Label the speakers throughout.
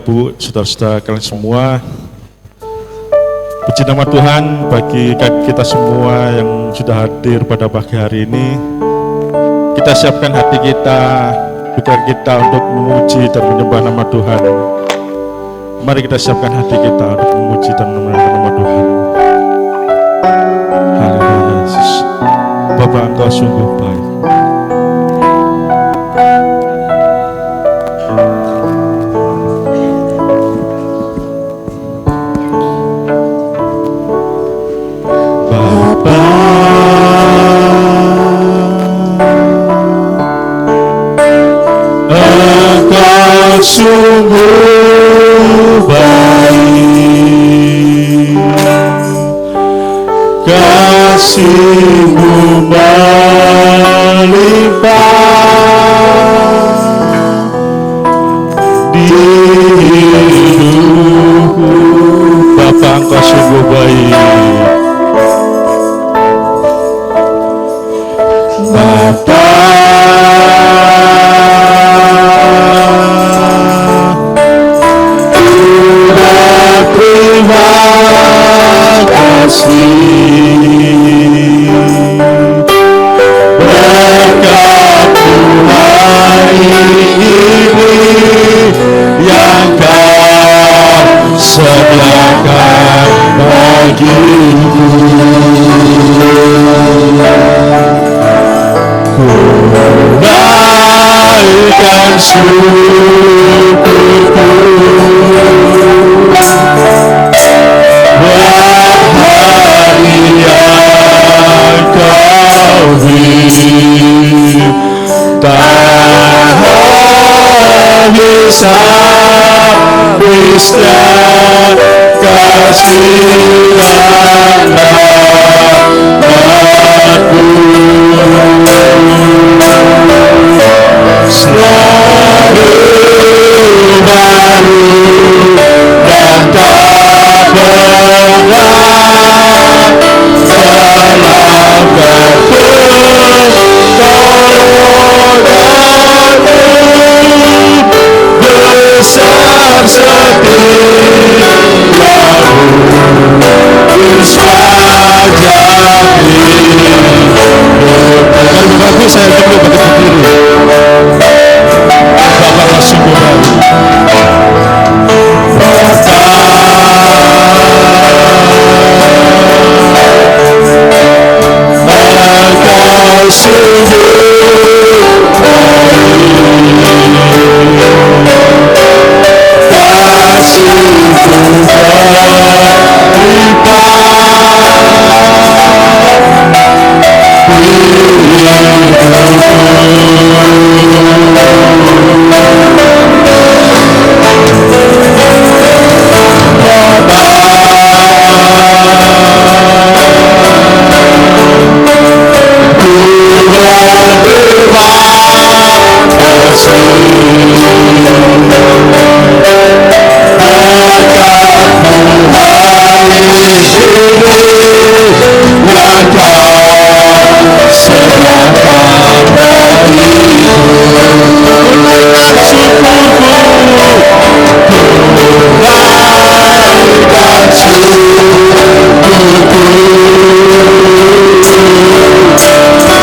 Speaker 1: Ibu, saudara-saudara kalian semua. Puji nama Tuhan bagi kita semua yang sudah hadir pada pagi hari ini. Kita siapkan hati kita, pikiran kita untuk memuji dan menyembah nama Tuhan. Mari kita siapkan hati kita untuk memuji dan menyembah nama Tuhan. Haleluya Yesus. Bapa, Engkau sungguh baik.
Speaker 2: Sungguh baik, kasih-Mu melimpah di hidupku.
Speaker 1: Bapa, Engkau sungguh baik.
Speaker 2: Bapa, terima kasih berkat-Mu hari ini yang Kau sediakan bagiku. Ku naikkan syukurku tak bisa kasih rahmat-Mu selalu baru dan tak pernah besar setiamu sajati. Bagus, saya dulu bagi berdiri. Bapak sungguh baik. Engkau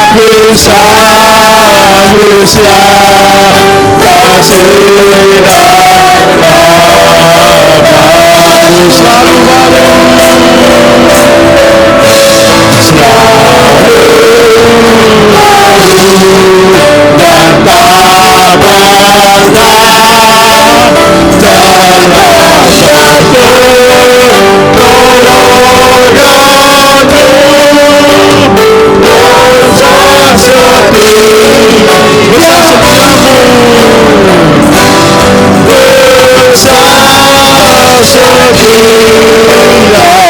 Speaker 2: sungguh manusia kasih rahmat-Mu selalu baru, dan tak pernah besar setiamu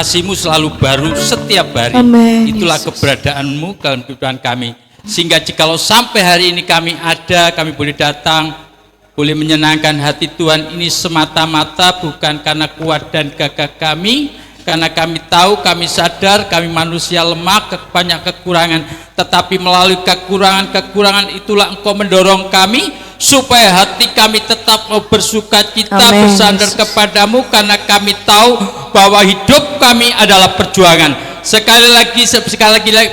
Speaker 3: Kasih-Mu selalu baru setiap hari.
Speaker 4: Amen,
Speaker 3: Itulah
Speaker 4: Yesus.
Speaker 3: keberadaan-Mu dalam kehidupan kami. Sehingga jikalau sampai hari ini kami ada, kami boleh datang, boleh menyenangkan hati Tuhan ini semata-mata bukan karena kuat dan gagah kami, karena kami tahu, kami sadar, kami manusia lemah, banyak kekurangan, tetapi melalui kekurangan-kekurangan itulah Engkau mendorong kami supaya hati kami tetap mau bersuka cita,
Speaker 4: Amen,
Speaker 3: bersandar
Speaker 4: Yesus.
Speaker 3: kepadamu, karena kami tahu bahwa hidup kami adalah perjuangan. Sekali lagi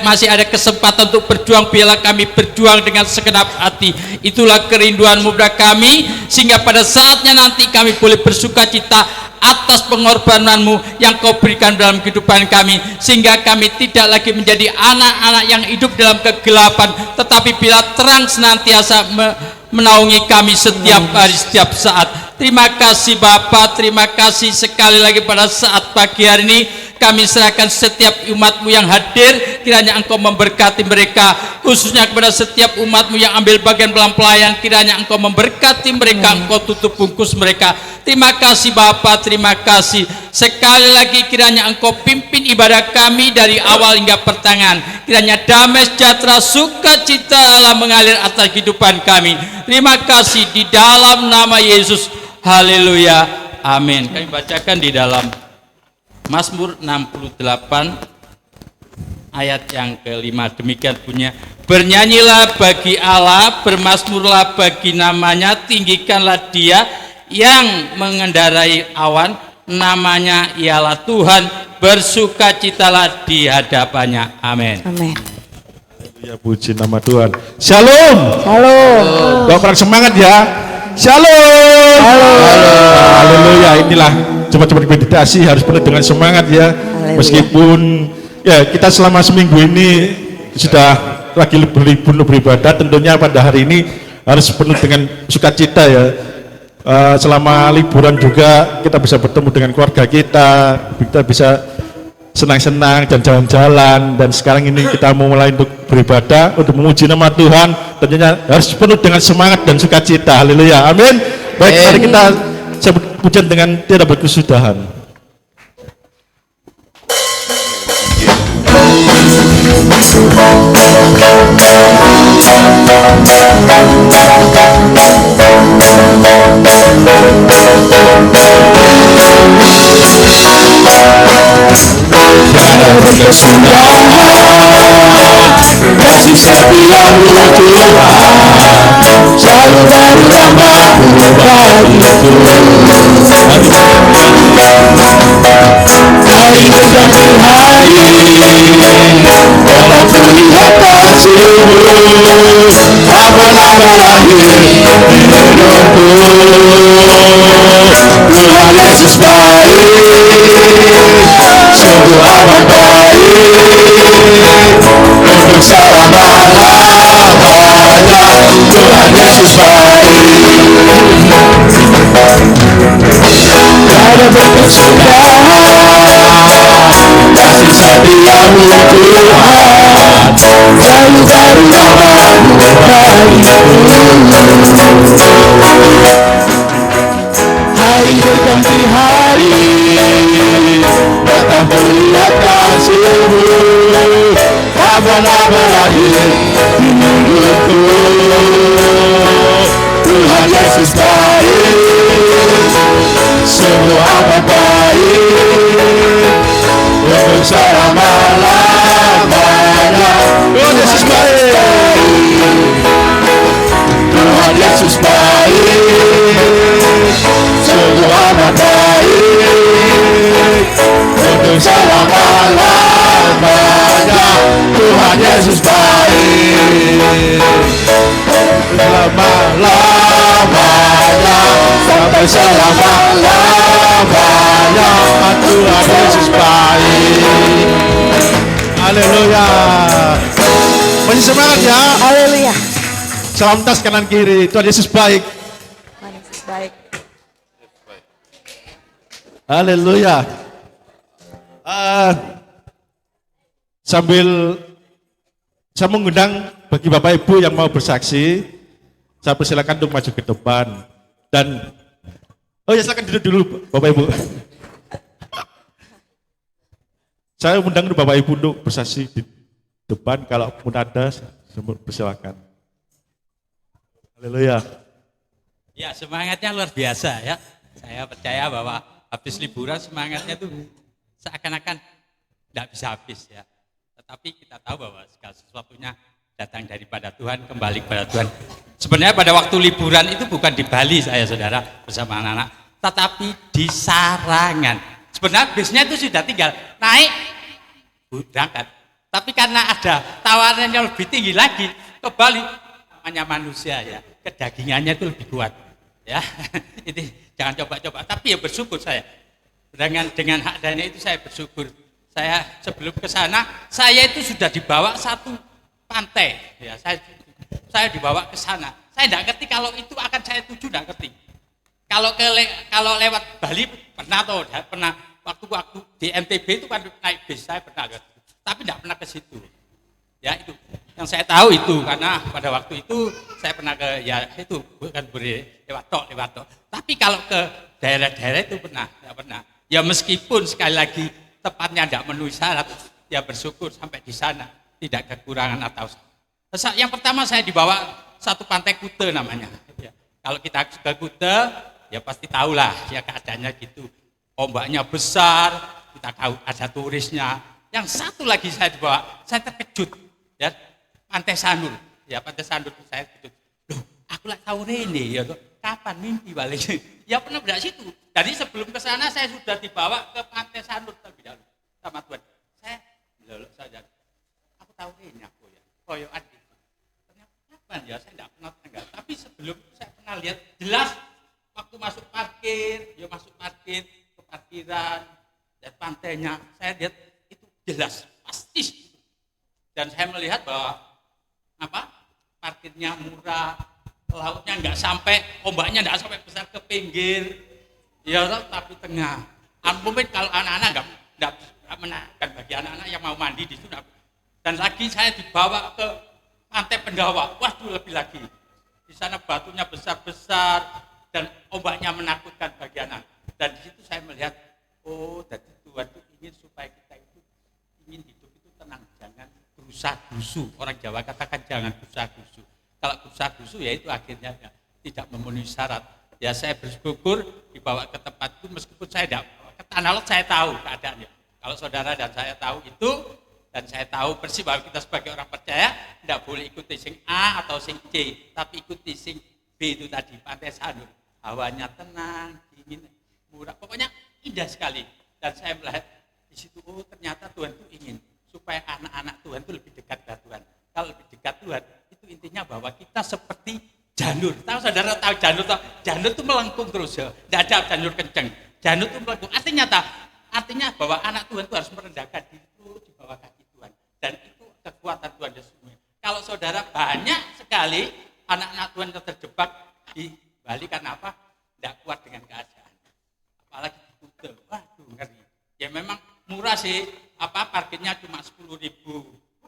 Speaker 3: masih ada kesempatan untuk berjuang, biarlah kami berjuang dengan segenap hati. Itulah kerinduan-Mu pada kami, sehingga pada saatnya nanti kami boleh bersuka cita atas pengorbanan-Mu yang Kau berikan dalam kehidupan kami, sehingga kami tidak lagi menjadi anak-anak yang hidup dalam kegelapan, tetapi bila terang senantiasa menaungi kami setiap hari, setiap saat. Terima kasih Bapa, terima kasih sekali lagi pada saat pagi hari ini. Kami serahkan setiap umat-Mu yang hadir, kiranya Engkau memberkati mereka, khususnya kepada setiap umat-Mu yang ambil bagian dalam pelayan, kiranya Engkau memberkati mereka, Engkau tutup bungkus mereka. Terima kasih Bapa, terima kasih. Sekali lagi kiranya Engkau pimpin ibadah kami dari awal hingga pertengahan. Kiranya damai sejahtera, sukacita Allah mengalir atas kehidupan kami. Terima kasih di dalam nama Yesus. Haleluya. Amin. Kami bacakan di dalam Mazmur 68 ayat yang kelima, demikian bunyinya, Bernyanyilah bagi Allah, bermazmurlah bagi namanya, tinggikanlah dia yang mengendarai awan, namanya ialah Tuhan, bersukacitalah di hadapannya. Amin.
Speaker 4: Amin.
Speaker 1: Ya, puji nama Tuhan. Shalom.
Speaker 4: Shalom.
Speaker 1: Bapak semangat ya. Shalom. Haleluya. Inilah coba-coba meditasi harus penuh dengan semangat ya.
Speaker 4: Haleluya.
Speaker 1: Meskipun ya kita selama seminggu ini sudah lagi berlibur beribadah, tentunya pada hari ini harus penuh dengan sukacita ya. Selama liburan juga kita bisa bertemu dengan keluarga kita bisa senang-senang dan jalan-jalan, dan sekarang ini kita mau mulai untuk beribadah, untuk memuji nama Tuhan, tentunya harus penuh dengan semangat dan sukacita. Haleluya, amin. Baik, mari kita sebut pujian dengan tidak berkesudahan.
Speaker 2: Kasih setiamu Tuhan, selalu bertambahmu bagiku. Hari berganti hari, dalam kulihat kasihmu, apa-apa lagi hidupku. Tuhan Yesus baik, sungguh amat baik, untuk selama-lamanya. Tuhan Yesus baik, tiada berkesudahan, kasih setiamu Tuhan, selalu bertambahmu bagiku. Hari berganti hari, datang melihat kasihmu, apa-apa lagi hidupku. Tuhan Yesus baik, semua amat baik, untuk selama-lamanya. Tuhan Yesus baik, Tuhan Yesus baik, semua amat baik, untuk selama-lamanya. Tuhan Yesus baik, selama-lamanya, sampai selama-lamanya. Tuhan Yesus baik.
Speaker 1: Haleluya. Masih semangat ya.
Speaker 4: Haleluya.
Speaker 1: Salam tas kanan kiri. Tuhan Yesus baik.
Speaker 4: Tuhan Yesus baik.
Speaker 1: Haleluya. Sambil saya mengundang bagi Bapak Ibu yang mau bersaksi, saya persilakan untuk maju ke depan. Dan oh ya, silakan duduk dulu Bapak Ibu. Saya undang Bapak Ibu untuk bersaksi di depan, kalau pun ada persilakan. Haleluya.
Speaker 3: Ya, semangatnya luar biasa ya. Saya percaya bahwa habis liburan semangatnya tuh seakan-akan tidak bisa habis ya. Tetapi kita tahu bahwa segala sesuatunya datang daripada Tuhan, kembali kepada Tuhan. Sebenarnya pada waktu liburan itu bukan di Bali saya saudara bersama anak-anak, tetapi di Sarangan. Sebenarnya bisnya itu sudah tinggal naik, berangkat. Tapi karena ada tawaran yang lebih tinggi lagi ke Bali, namanya manusia ya, kedagingannya itu lebih kuat. Ya, itu jangan coba-coba. Tapi ya bersyukur saya dengan hak dana itu saya bersyukur. Saya sebelum ke sana, saya itu sudah dibawa satu pantai. Ya, saya dibawa ke sana. Saya tidak ngerti kalau itu akan saya tuju, tidak ngerti. Kalau lewat Bali pernah waktu di NTB itu kan naik bis, saya pernah tapi tidak pernah ke situ. Ya itu yang saya tahu itu, karena pada waktu itu saya pernah ke itu bukan lewat tok. Tapi kalau ke daerah-daerah itu tidak pernah. Ya meskipun sekali lagi tepatnya tidak memenuhi syarat, ya bersyukur sampai di sana tidak kekurangan atau. Yang pertama saya dibawa satu pantai Kute namanya. Ya, kalau kita ke Kute, ya pasti tahulah ya keadaannya gitu. Ombaknya besar, kita tahu ada turisnya. Yang satu lagi saya dibawa, saya terkejut. Ya, Pantai Sanur. Ya Pantai Sanur saya gitu. Loh, aku lah tahu ini ya. Kapan mimpi balik? Ya pernah berada situ. Jadi sebelum ke sana saya sudah dibawa ke Pantai Sanur terlebih dahulu sama Tuhan. Saya lelok saja. Aku tahu ini aku ya. Koyokan gitu. Ternyata kapan ya saya tidak pernah tinggal. Tapi sebelum saya pernah lihat jelas waktu masuk parkir ke parkiran dan pantainya saya lihat itu jelas pasti. Dan saya melihat bahwa parkirnya murah, lautnya nggak sampai, ombaknya nggak sampai besar ke pinggir, ya tapi tengah. Mungkin kalau anak-anak nggak menangkan bagi anak-anak yang mau mandi di situ. Dan lagi saya dibawa ke Pantai Pendawa, waduh lebih lagi. Di sana batunya besar-besar dan ombaknya menakutkan bagi anak. Dan di situ saya melihat, oh, dari Tuhan itu ingin supaya kita itu ingin hidup itu tenang, jangan gerusa-gerusu. Orang Jawa katakan jangan gerusa-gerusu. Kalau gerusa-gerusu ya itu akhirnya ya, tidak memenuhi syarat. Ya saya bersyukur dibawa ke tempat itu meskipun saya tidak ke Tanah Lot, saya tahu keadaannya. Kalau saudara dan saya tahu itu, dan saya tahu persis bahwa kita sebagai orang percaya tidak boleh ikuti sing A atau sing C, tapi ikuti sing B itu tadi, Pantai Sanur. Hawanya tenang, dingin, murah, pokoknya indah sekali. Dan saya melihat di situ, oh ternyata Tuhan itu ingin supaya anak-anak Tuhan itu lebih dekat dengan Tuhan. Kalau lebih dekat Tuhan, itu intinya bahwa kita seperti janur. Tahu saudara tahu janur? Janur itu melengkung terus ya, tidak ada janur kenceng. Janur itu melengkung. Artinya bahwa anak Tuhan itu harus merendahkan diri di bawah kaki Tuhan. Dan itu kekuatan Tuhan sesungguhnya. Kalau saudara banyak sekali anak-anak Tuhan yang terjebak di Bali karena apa? Tidak kuat dengan keadaan. Apalagi di Kuta. Waduh, ngeri. Ya memang murah sih. Parkirnya cuma 10.000.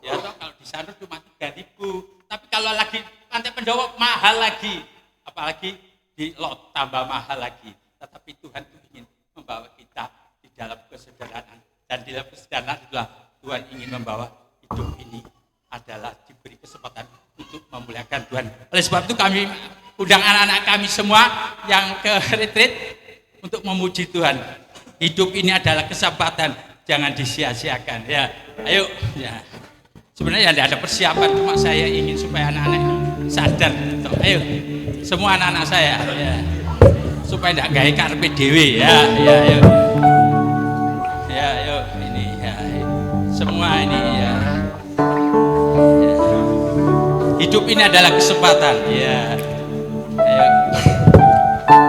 Speaker 3: Ya toh, kalau di sana cuma 3.000. Tapi kalau lagi Pantai Pendawa mahal lagi. Apalagi di Lot tambah mahal lagi. Tetapi Tuhan itu ingin membawa kita di dalam kesederhanaan. Dan di dalam kesederhanaan itulah Tuhan ingin membawa hidup ini adalah diberi kesempatan untuk memuliakan Tuhan. Oleh sebab itu kami undang anak-anak kami semua yang ke retreat untuk memuji Tuhan. Hidup ini adalah kesempatan, jangan disia-siakan. Ya, ayo. Ya. Sebenarnya tidak ada persiapan, cuma saya ingin supaya anak-anak ini sadar. Ayo, semua anak-anak saya, ya, supaya tidak gaya karpe dewe. Ya, ayo. Ya, ayo, ini, ya, semua ini, ya. Hidup ini adalah kesempatan, ya. Ayo.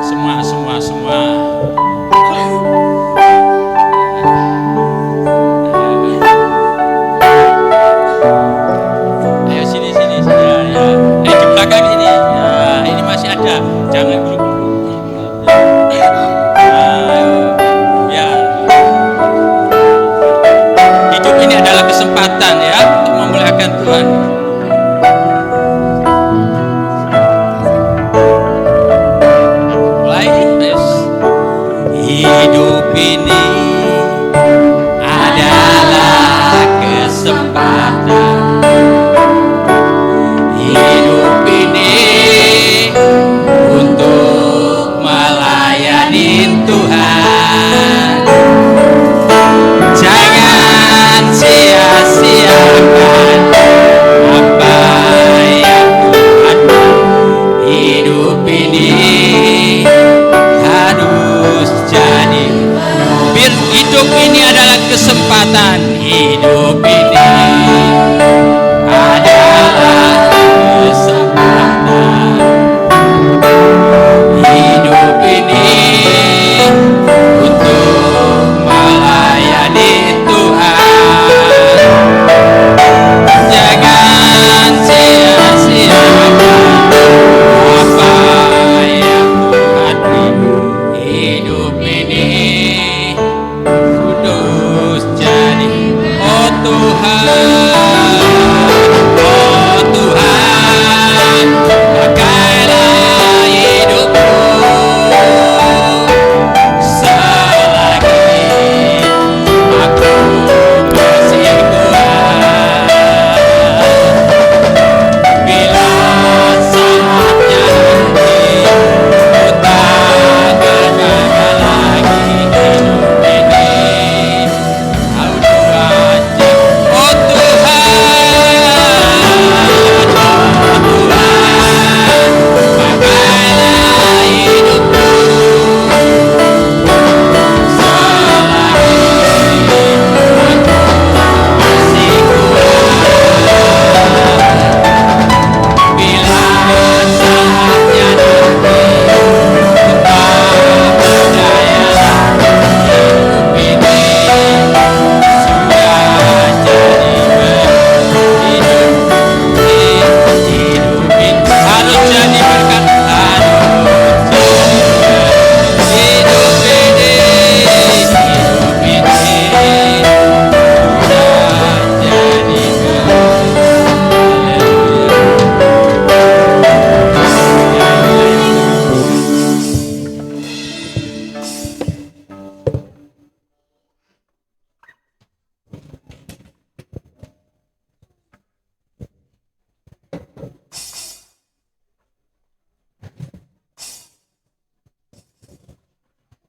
Speaker 3: Semua. Ayo sini, ya. Di belakang sini. Ya, ini masih ada. Jangan dulu. Ya. Hidup ini adalah kesempatan ya untuk memuliakan Tuhan. Hidup ini adalah kesempatan. Hidup ini untuk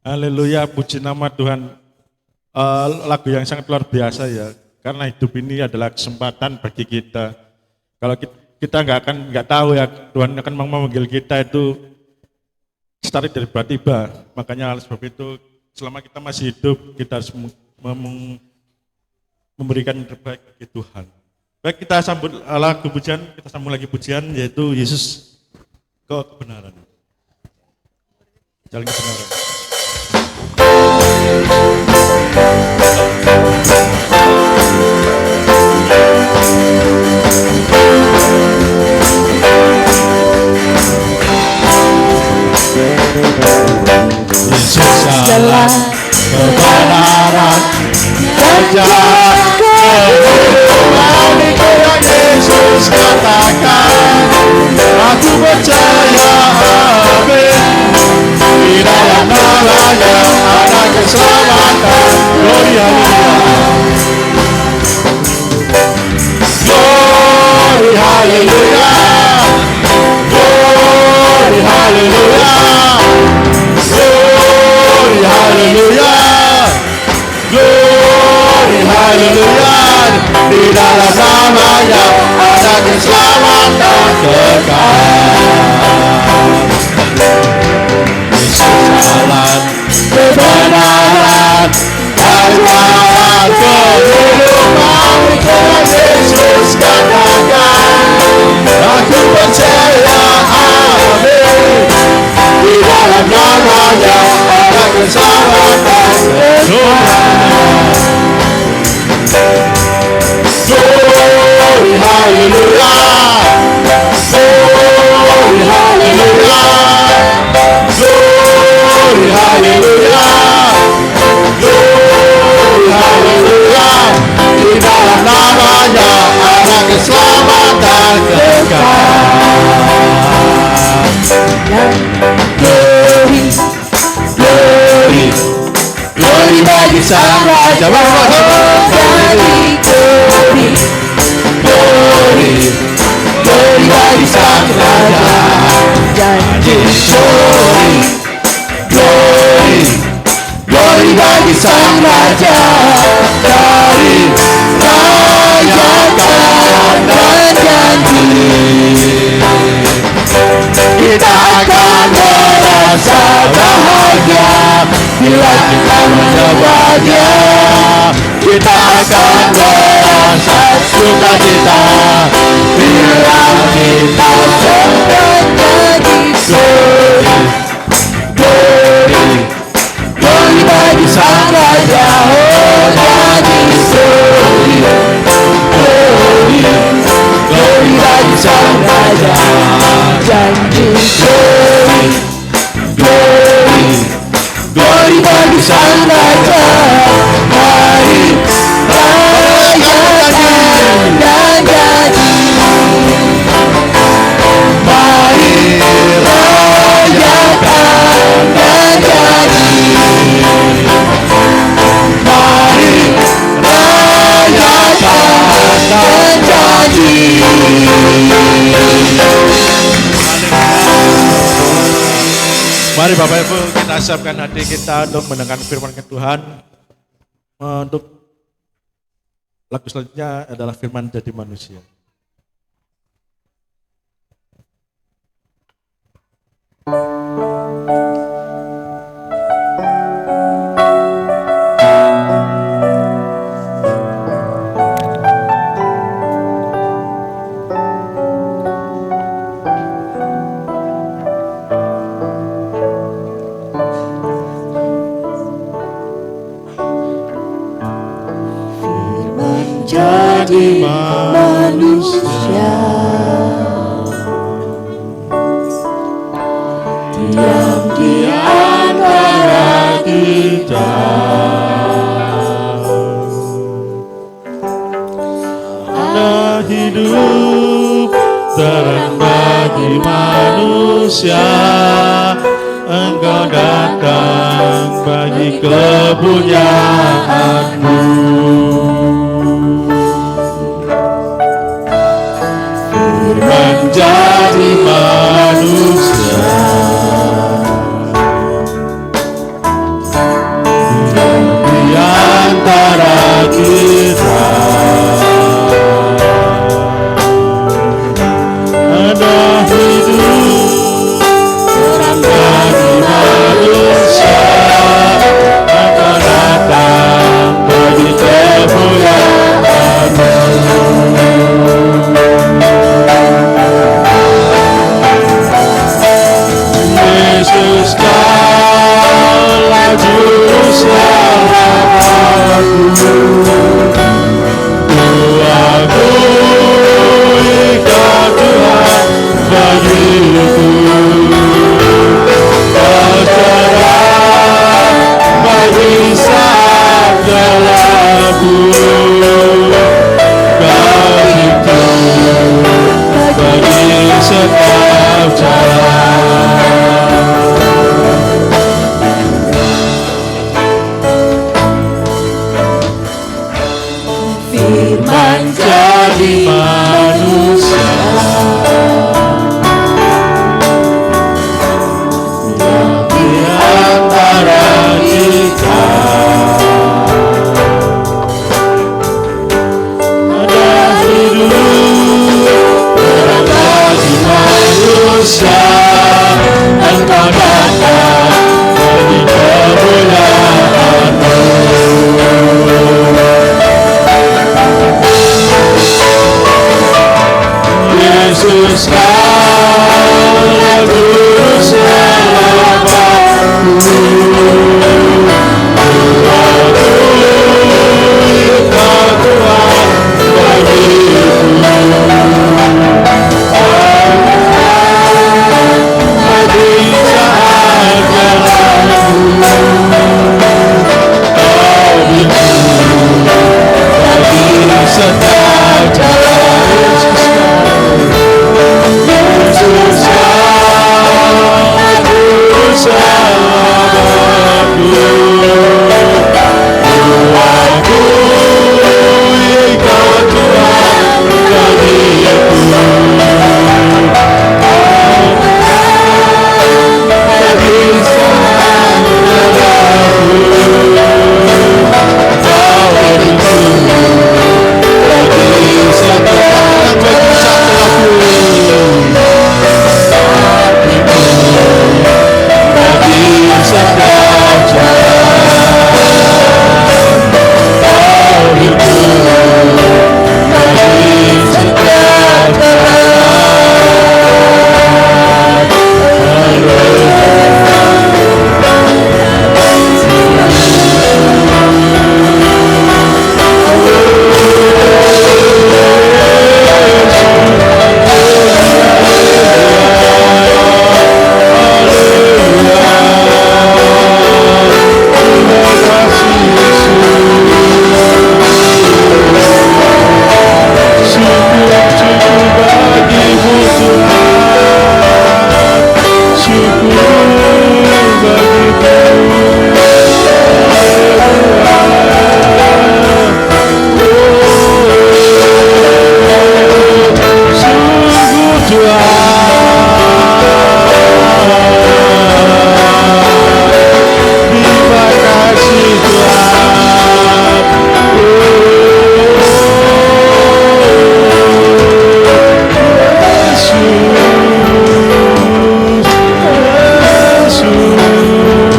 Speaker 1: Haleluya, puji nama Tuhan. Lagu yang sangat luar biasa ya. Karena hidup ini adalah kesempatan bagi kita. Kalau kita nggak tahu ya, Tuhan akan memanggil kita itu secara tiba-tiba. Makanya sebab itu selama kita masih hidup, kita harus memberikan yang terbaik bagi Tuhan. Baik, kita sambut lagu pujian, kita sambung lagi pujian, yaitu Yesus kebenaran. Jalan kebenaran.
Speaker 2: Yesus jalan kebenaran berjalan kehidupan itu yang Yesus katakan. Aku percaya, amin. Di dalam namanya ada keselamatan. Gloria, glory, haleluya. Glory, haleluya. Glory, haleluya. Glory, haleluya. Di dalam namanya ada keselamatan kekal. Yesus jalan kebenaran dan jalan kehidupan itu Yesus katakan. Aku percaya, amin. Di dalam namanya ada keselamatan kekal. Glory, hallelujah. Glory, hallelujah. Glory, hallelujah. Glory, hallelujah. Di dalam namanya ada keselamatan kekal. Glory, glory, glory bagi Sang Raja. Glory, glory, glory, glory bagi Sang Raja. Janji glory, glory, glory bagi Sang Raja. Dari rayakan dan janji, kita akan merasa bahagia bila kita menyembahnya. Kita akan merasa sukacita bila kita menyanyi. Glory, glory, glory bagi Sang Raja. Oh, nyanyi glory, glory, glory bagi Sang Raja. Janji glory, glory, glory bagi Sang Raja. Mari rayakan dan janji. Mari rayakan dan janji. Mari rayakan dan janji.
Speaker 1: Mari Bapak Ibu, kita siapkan hati kita untuk mendengar firman Tuhan. Untuk lagu selanjutnya adalah firman jadi manusia.
Speaker 2: Jadi manusia, diam di antara kita. Ada hidup terang bagi manusia. Engkau datang bagi kepunyaanmu. Menjadi manusia, selamatku. Kuakui Kau Tuhan bagiku. Kau terang bagi segalaku. Kau itu bagi setiap jalan. Firman jadi manusia di antara kita. Ada hidup terang bagi manusia. Engkau datang bagi kemuliaan-Mu. Yesus, Kaulah Juru Selamatku. Kuakui Kau Tuhan bagiku. Bagi jahat jalanku. Kau itu bagi setiap jalan. Yesus, Kaulah Juru Selamatku. Kuakui Kau Tuhan bagiku. Bagi segalaku. Kau itu bagi segalaku. Bagi setiap jalan. Kau itu bagi setiap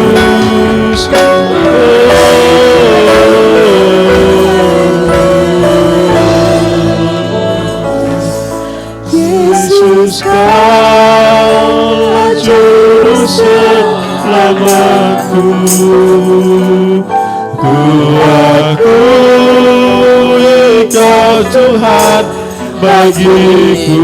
Speaker 2: Yesus, Kaulah Juru Selamatku. Kuakui Kau Tuhan bagiku.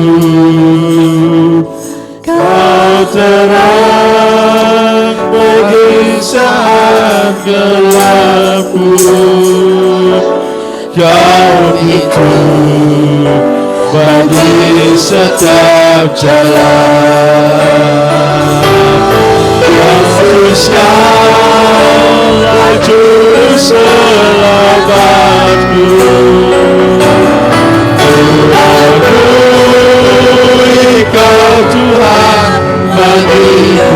Speaker 2: Kau terang bagi saat gelapku. Kau itu bagi setiap jalan. Yesus, Kaulah Juru Selamatku. Kuakui Kau Tuhan bagiku.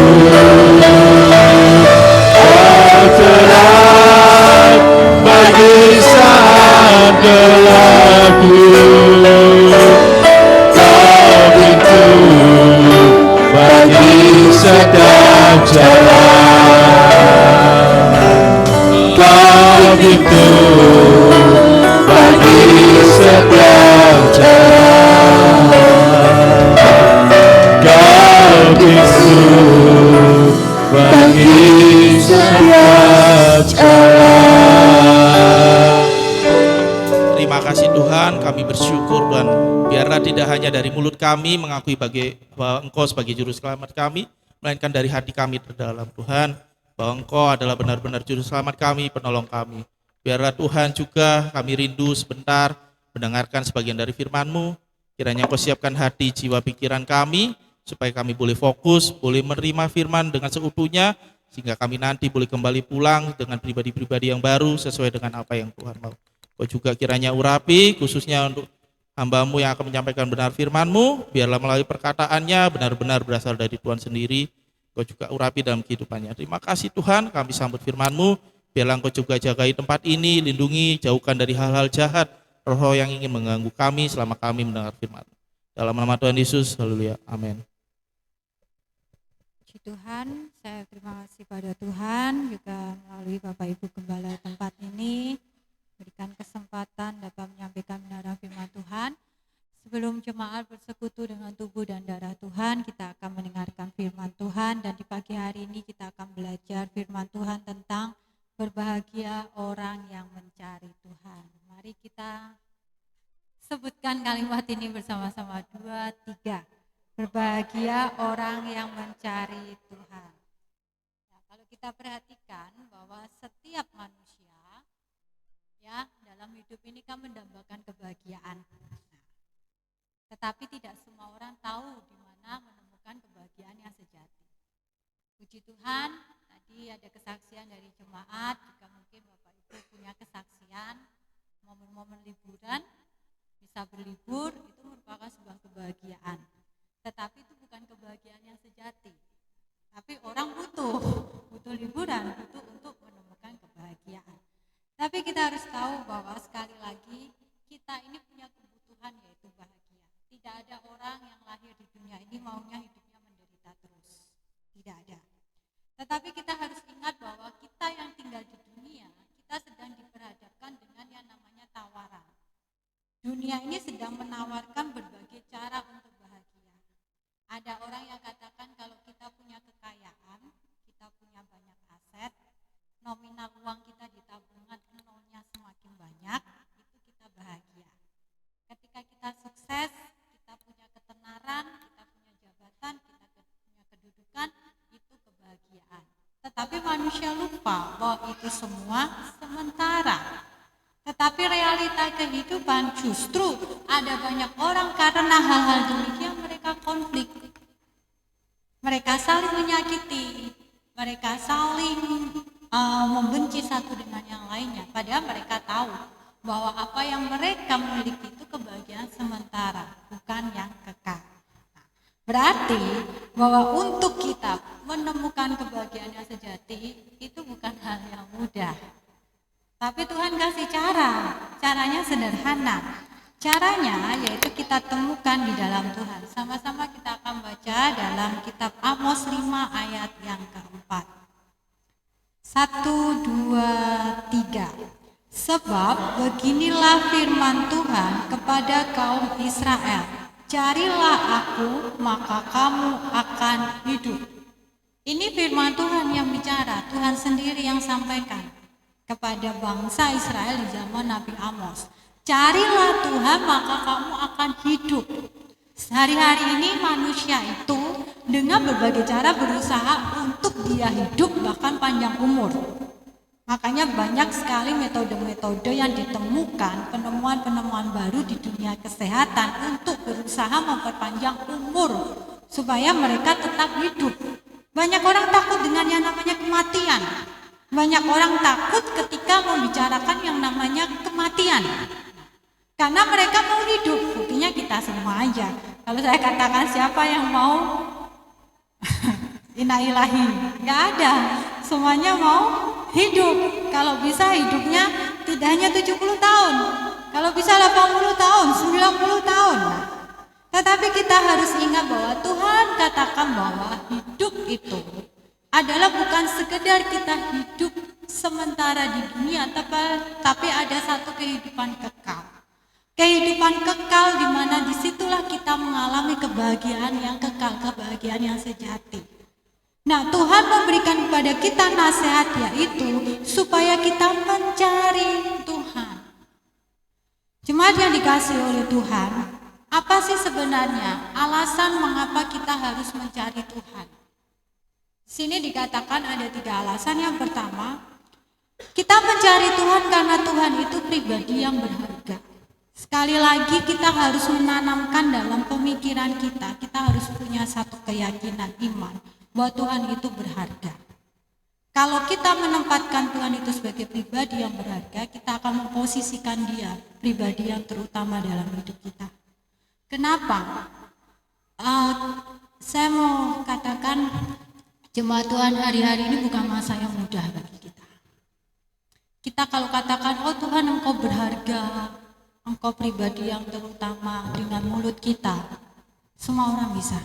Speaker 2: Kau terang bagi saat gelapku. Bagi setiap jalan. Kau itu bagi setiap jalan. Kau itu bagi setiap jalan.
Speaker 5: bersyukur Tuhan. Biarlah tidak hanya dari mulut kami mengakui bahwa Engkau sebagai juru selamat kami, melainkan dari hati kami terdalam Tuhan, bahwa Engkau adalah benar-benar juru selamat kami, penolong kami. Biarlah Tuhan juga kami rindu sebentar mendengarkan sebagian dari firman-Mu. Kiranya Engkau siapkan hati, jiwa, pikiran kami, supaya kami boleh fokus, boleh menerima firman dengan seutuhnya, sehingga kami nanti boleh kembali pulang dengan pribadi-pribadi yang baru sesuai dengan apa yang Tuhan mau. Kau juga kiranya urapi, khususnya untuk hamba-Mu yang akan menyampaikan benar firman-Mu, biarlah melalui perkataannya benar-benar berasal dari Tuhan sendiri. Kau juga urapi dalam kehidupannya. Terima kasih Tuhan, kami sambut firman-Mu, biarlah Engkau juga jagai tempat ini, lindungi, jauhkan dari hal-hal jahat, roh yang ingin mengganggu kami selama kami mendengar firman-Mu. Dalam nama Tuhan Yesus, haleluya, amin.
Speaker 6: Puji Tuhan, saya terima kasih pada Tuhan, juga melalui Bapak Ibu Gembala tempat ini, berikan kesempatan dapat menyampaikan kebenaran firman Tuhan. Sebelum jemaat bersekutu dengan tubuh dan darah Tuhan, kita akan mendengarkan firman Tuhan, dan di pagi hari ini kita akan belajar firman Tuhan tentang berbahagia orang yang mencari Tuhan. Mari kita sebutkan kalimat ini bersama-sama, 2, 3. Berbahagia orang yang mencari Tuhan. Nah, kalau kita perhatikan bahwa setiap manusia ya dalam hidup ini kan mendambakan kebahagiaan. Tetapi tidak semua orang tahu di mana menemukan kebahagiaan yang sejati. Puji Tuhan, tadi ada kesaksian dari jemaat, jika mungkin Bapak Ibu punya kesaksian, momen-momen liburan, bisa berlibur, itu merupakan sebuah kebahagiaan. Tetapi itu bukan kebahagiaan yang sejati. Tapi orang butuh liburan, butuh untuk menemukan kebahagiaan. Tapi kita harus tahu bahwa sekali lagi, kita ini punya kebutuhan yaitu bahagia. Tidak ada orang yang lahir di dunia ini maunya hidupnya menderita terus. Tidak ada. Tetapi kita harus ingat bahwa kita yang tinggal di dunia, kita sedang diperhadapkan dengan yang namanya tawaran. Dunia ini sedang menawarkan berbagai cara untuk bahagia. Ada orang yang katakan kalau kita punya kekayaan, kita punya banyak aset, nominal uang kita di tabungan nolnya semakin banyak, itu kita bahagia. Ketika kita sukses, kita punya ketenaran, kita punya jabatan, kita punya kedudukan, itu kebahagiaan. Tetapi manusia lupa bahwa itu semua sementara. Tetapi realita kehidupan justru ada banyak orang karena hal-hal demikian mereka konflik. Mereka saling menyakiti, mereka saling membenci satu dengan yang lainnya. Padahal mereka tahu bahwa apa yang mereka miliki itu kebahagiaan sementara, bukan yang kekal. Berarti bahwa untuk kita menemukan kebahagiaan yang sejati itu bukan hal yang mudah. Tapi Tuhan kasih caranya sederhana. Caranya yaitu kita temukan di dalam Tuhan. Sama-sama kita akan baca dalam kitab Amos 5 ayat yang keempat. 1, 2, 3. Sebab beginilah firman Tuhan kepada kaum Israel. Carilah aku, maka kamu akan hidup. Ini firman Tuhan yang bicara, Tuhan sendiri yang sampaikan kepada bangsa Israel di zaman Nabi Amos. Carilah Tuhan, maka kamu akan hidup. Sehari-hari ini manusia itu dengan berbagai cara berusaha untuk dia hidup bahkan panjang umur. Makanya banyak sekali metode-metode yang ditemukan, penemuan-penemuan baru di dunia kesehatan untuk berusaha memperpanjang umur supaya mereka tetap hidup. Banyak orang takut dengan yang namanya kematian. Banyak orang takut ketika membicarakan yang namanya kematian. Karena mereka mau hidup, buktinya kita semua aja. Kalau saya katakan siapa yang mau innalillahi, nggak ada. Semuanya mau hidup. Kalau bisa hidupnya tidak hanya 70 tahun. Kalau bisa 80 tahun, 90 tahun. Tetapi kita harus ingat bahwa Tuhan katakan bahwa hidup itu adalah bukan sekedar kita hidup sementara di dunia, tapi ada satu kehidupan kekal. Kehidupan kekal di mana disitulah kita mengalami kebahagiaan yang kekal, kebahagiaan yang sejati. Nah, Tuhan memberikan kepada kita nasihat yaitu supaya kita mencari Tuhan. Jemaat yang dikasihi oleh Tuhan, apa sih sebenarnya alasan mengapa kita harus mencari Tuhan? Sini dikatakan ada 3 alasan. Yang pertama, kita mencari Tuhan karena Tuhan itu pribadi yang berharga. Sekali lagi kita harus menanamkan dalam pemikiran kita harus punya satu keyakinan iman bahwa Tuhan itu berharga. Kalau kita menempatkan Tuhan itu sebagai pribadi yang berharga, kita akan memposisikan dia pribadi yang terutama dalam hidup kita. Kenapa? Saya mau katakan jemaat Tuhan, hari-hari ini bukan masa yang mudah bagi kita. Kita kalau katakan, oh Tuhan Engkau berharga, Engkau pribadi yang terutama dengan mulut kita, semua orang bisa.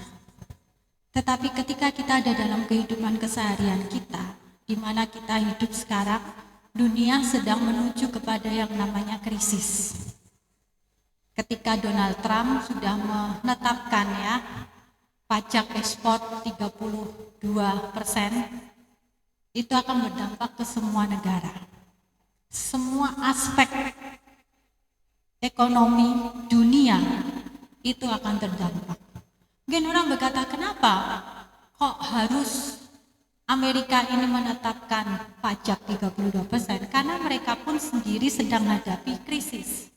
Speaker 6: Tetapi ketika kita ada dalam kehidupan keseharian kita, di mana kita hidup sekarang, dunia sedang menuju kepada yang namanya krisis. Ketika Donald Trump sudah menetapkan pajak ekspor 32%, itu akan berdampak ke semua negara. Semua aspek ekonomi dunia itu akan terdampak. Mungkin orang berkata, kenapa kok harus Amerika ini menetapkan pajak 32%? Karena mereka pun sendiri sedang menghadapi krisis.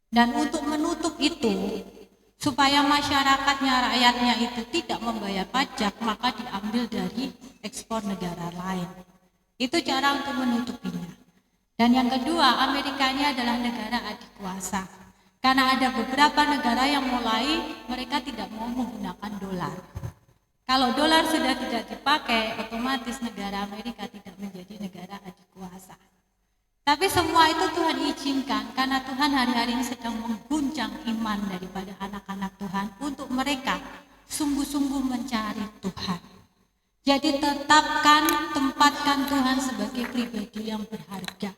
Speaker 6: Dan untuk menutup itu, supaya masyarakatnya, rakyatnya itu tidak membayar pajak, maka diambil dari ekspor negara lain. Itu cara untuk menutupinya. Dan yang kedua, Amerika ini adalah negara adikuasa. Karena ada beberapa negara yang mulai mereka tidak mau menggunakan dolar. Kalau dolar sudah tidak dipakai, otomatis negara Amerika tidak menjadi negara adikuasa. Tapi semua itu Tuhan izinkan karena Tuhan hari-hari ini sedang mengguncang iman daripada anak-anak Tuhan untuk mereka sungguh-sungguh mencari Tuhan. Jadi tempatkan Tuhan sebagai pribadi yang berharga.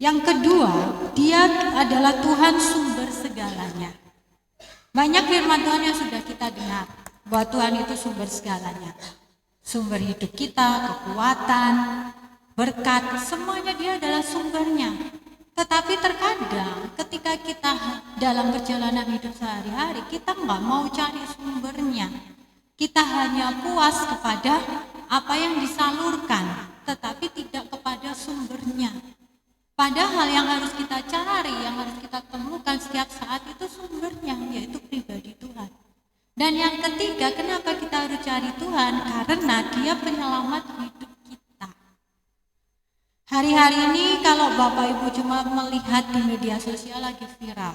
Speaker 6: Yang kedua, dia adalah Tuhan sumber segalanya. Banyak firman Tuhan yang sudah kita dengar, bahwa Tuhan itu sumber segalanya. Sumber hidup kita, kekuatan, berkat, semuanya dia adalah sumbernya. Tetapi terkadang ketika kita dalam perjalanan hidup sehari-hari, kita nggak mau cari sumbernya. Kita hanya puas kepada apa yang disalurkan, tetapi tidak kepada sumbernya. Padahal yang harus kita cari, yang harus kita temukan setiap saat itu sumbernya, yaitu pribadi Tuhan. Dan yang ketiga, kenapa kita harus cari Tuhan? Karena dia penyelamat hidup kita. Hari-hari ini kalau Bapak Ibu cuma melihat di media sosial lagi viral,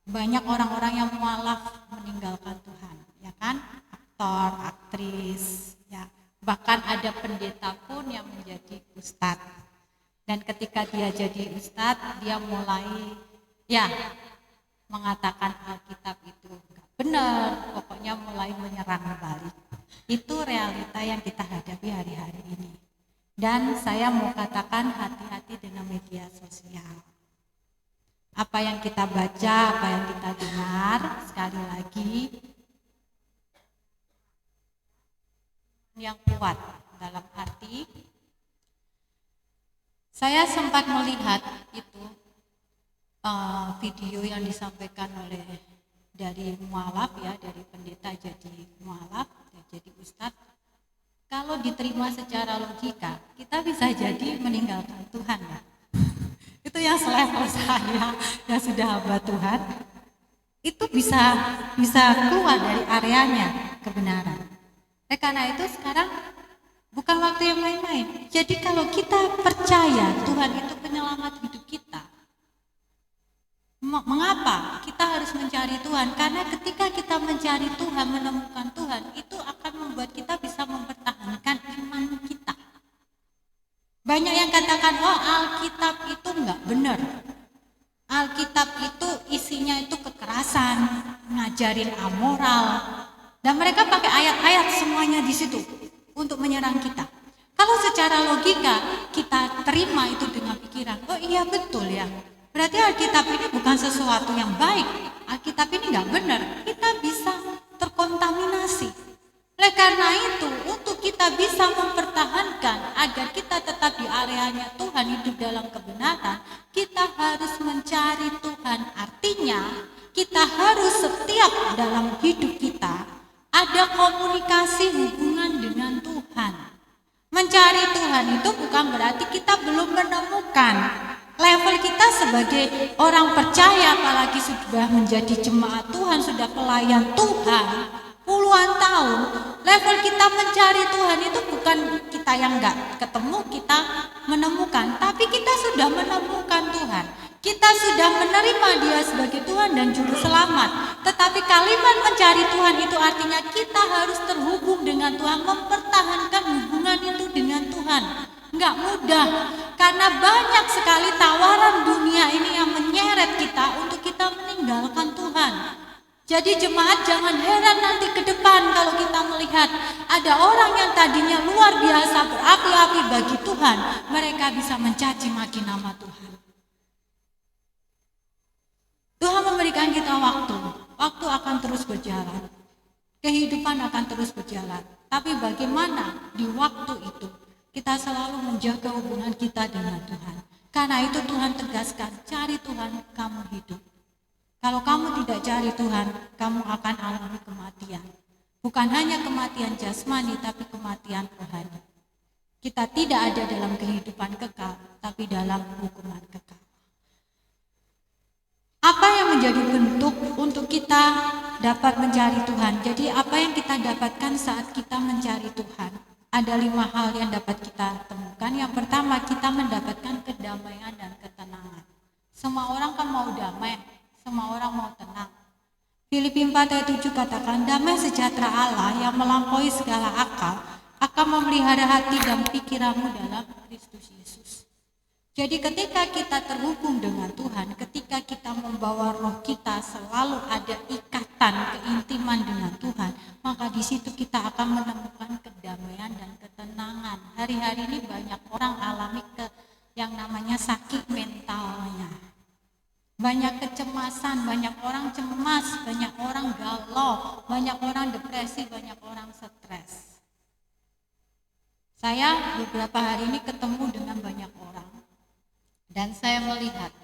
Speaker 6: banyak orang-orang yang mualaf meninggalkan Tuhan, ya kan? Aktor, aktris, ya. Bahkan ada pendeta pun yang menjadi ustadz. Dan ketika dia jadi ustadz, dia mulai mengatakan Alkitab itu enggak benar, pokoknya mulai menyerang balik. Itu realita yang kita hadapi hari-hari ini. Dan saya mau katakan hati-hati dengan media sosial. Apa yang kita baca, apa yang kita dengar, sekali lagi yang kuat dalam arti saya sempat melihat itu video yang disampaikan oleh dari mualaf dari pendeta jadi mualaf, jadi ustadz. Kalau diterima secara logika, kita bisa jadi meninggalkan Tuhan ya. Itu yang selevel saya yang sudah hamba Tuhan, itu bisa keluar dari areanya kebenaran. Karena itu sekarang bukan waktu yang main-main. Jadi kalau kita percaya Tuhan itu penyelamat hidup kita, mengapa kita harus mencari Tuhan? Karena ketika kita mencari Tuhan, menemukan Tuhan, itu akan membuat kita bisa mempertahankan iman kita. Banyak yang katakan, oh Alkitab itu enggak benar. Alkitab itu isinya itu kekerasan, ngajarin amoral, dan mereka pakai ayat-ayat semuanya di situ untuk menyerang kita. Kalau secara logika kita terima itu dengan pikiran, oh iya betul ya, berarti Alkitab ini bukan sesuatu yang baik, Alkitab ini nggak benar, kita bisa terkontaminasi. Oleh karena itu, untuk kita kita bisa mempertahankan agar kita tetap di areanya Tuhan, hidup dalam kebenaran, kita harus mencari Tuhan. Artinya kita harus setiap dalam hidup kita ada komunikasi hubungan dengan Tuhan. Mencari Tuhan itu bukan berarti kita belum menemukan. Level kita sebagai orang percaya, apalagi sudah menjadi jemaat Tuhan, sudah pelayan Tuhan puluhan tahun, level kita mencari Tuhan itu bukan kita yang enggak ketemu, kita menemukan, tapi kita sudah menemukan Tuhan. Kita sudah menerima Dia sebagai Tuhan dan Juru Selamat. Tetapi kalimat mencari Tuhan itu artinya kita harus terhubung dengan Tuhan, mempertahankan hubungan itu dengan Tuhan. Enggak mudah, karena banyak sekali tawaran dunia ini yang menyeret kita untuk kita meninggalkan Tuhan. Jadi jemaat jangan heran nanti ke depan kalau kita melihat ada orang yang tadinya luar biasa berapi-api bagi Tuhan, mereka bisa mencaci maki nama Tuhan. Tuhan memberikan kita waktu akan terus berjalan, kehidupan akan terus berjalan. Tapi bagaimana di waktu itu kita selalu menjaga hubungan kita dengan Tuhan. Karena itu Tuhan tegaskan, cari Tuhan, kamu hidup. Kalau kamu tidak cari Tuhan, kamu akan alami kematian. Bukan hanya kematian jasmani, tapi kematian rohani. Kita tidak ada dalam kehidupan kekal, tapi dalam hukuman kekal. Apa yang menjadi bentuk untuk kita dapat mencari Tuhan? Jadi apa yang kita dapatkan saat kita mencari Tuhan? Ada 5 hal yang dapat kita temukan. Yang pertama, kita mendapatkan kedamaian dan ketenangan. Semua orang kan mau damai, semua orang mau tenang. Filipi 4 ayat 7 katakan, damai sejahtera Allah yang melampaui segala akal akan memelihara hati dan pikiranmu dalam Kristus Yesus. Jadi ketika kita terhubung dengan Tuhan, ketika kita membawa roh kita selalu ada ikatan, keintiman dengan Tuhan, maka di situ kita akan menemukan kedamaian dan ketenangan. Hari-hari ini banyak orang alami yang namanya sakit mentalnya. Banyak kecemasan, banyak orang cemas, banyak orang galau, banyak orang depresi, banyak orang stres. Saya beberapa hari ini ketemu dengan banyak orang dan saya melihat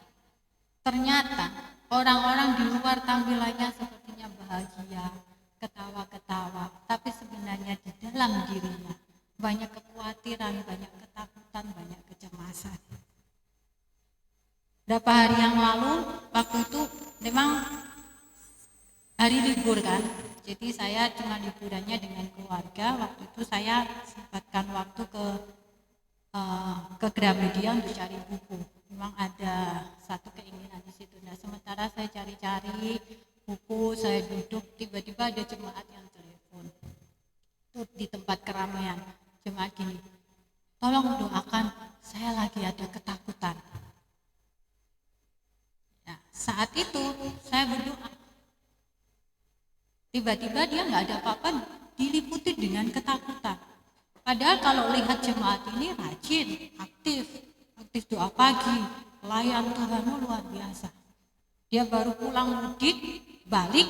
Speaker 6: ternyata orang-orang di luar tampilannya sepertinya bahagia, ketawa-ketawa, tapi sebenarnya di dalam dirinya banyak kekhawatiran, banyak ketakutan, banyak kecemasan. Berapa hari yang lalu, waktu itu memang hari libur kan, jadi saya cuma liburannya dengan keluarga. Waktu itu saya sempatkan waktu ke Gramedia untuk cari buku. Memang ada satu keinginan di situ. Nah, sementara saya cari-cari buku, saya duduk, tiba-tiba ada jemaat yang telepon. Itu di tempat keramaian, jemaat gini, tolong doakan, saya lagi ada ketakutan. Nah, saat itu saya berdoa. Tiba-tiba dia nggak ada apa-apa, diliputi dengan ketakutan. Padahal kalau lihat jemaat ini rajin, aktif doa pagi, pelayan Tuhan luar biasa. Dia baru pulang mudik, balik,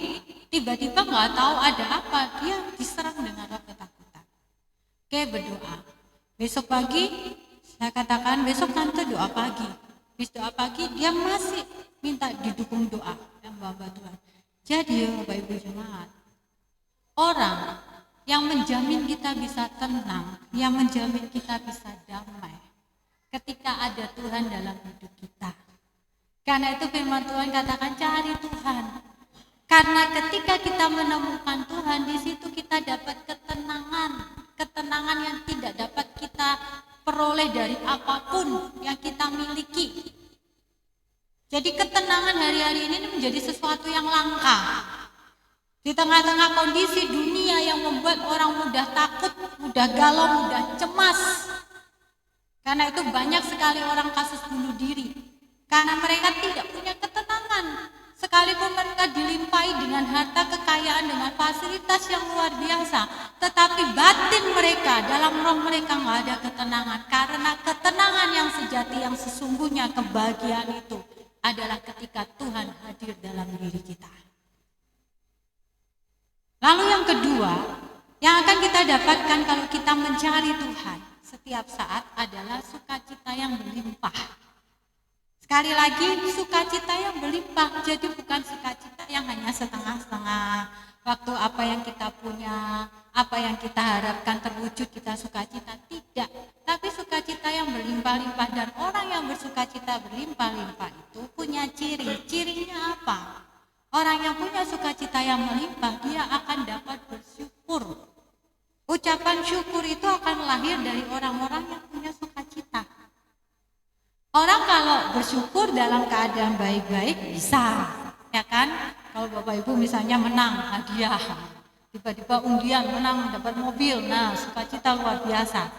Speaker 6: tiba-tiba nggak tahu ada apa, dia diserang dengan roh ketakutan. Oke, berdoa. Besok pagi saya katakan besok tante doa pagi. Habis doa pagi dia masih minta didukung doa yang Bapak Tuhan. Jadi Bapak Ibu jemaat, orang yang menjamin kita bisa tenang, yang menjamin kita bisa damai ketika ada Tuhan dalam hidup kita. Karena itu firman Tuhan katakan cari Tuhan. Karena ketika kita menemukan Tuhan, di situ kita dapat ketenangan yang tidak dapat kita peroleh dari apapun yang kita miliki. Jadi ketenangan hari-hari ini menjadi sesuatu yang langka. Di tengah-tengah kondisi dunia yang membuat orang mudah takut, mudah galau, mudah cemas. Karena itu banyak sekali orang kasus bunuh diri. Karena mereka tidak punya ketenangan. Sekalipun mereka dilimpahi dengan harta kekayaan, dengan fasilitas yang luar biasa. Tetapi batin mereka, dalam roh mereka nggak ada ketenangan. Karena ketenangan yang sejati, yang sesungguhnya kebahagiaan itu adalah ketika Tuhan hadir dalam diri kita. Lalu yang kedua, Yang akan kita dapatkan kalau kita mencari Tuhan setiap saat adalah sukacita yang berlimpah. Sekali lagi, sukacita yang berlimpah, jadi bukan sukacita yang hanya setengah-setengah. Waktu apa yang kita punya, apa yang kita harapkan terwujud, kita sukacita, tidak. Tapi sukacita yang berlimpah-limpah, dan orang yang bersukacita berlimpah-limpah itu punya ciri. Cirinya apa? Orang yang punya sukacita yang melimpah, dia akan dapat bersyukur. Ucapan syukur itu akan lahir dari orang-orang yang punya sukacita. Orang kalau bersyukur dalam keadaan baik-baik bisa, ya kan? Kalau Bapak Ibu misalnya menang hadiah, tiba-tiba undian menang dapat mobil, nah sukacita luar biasa.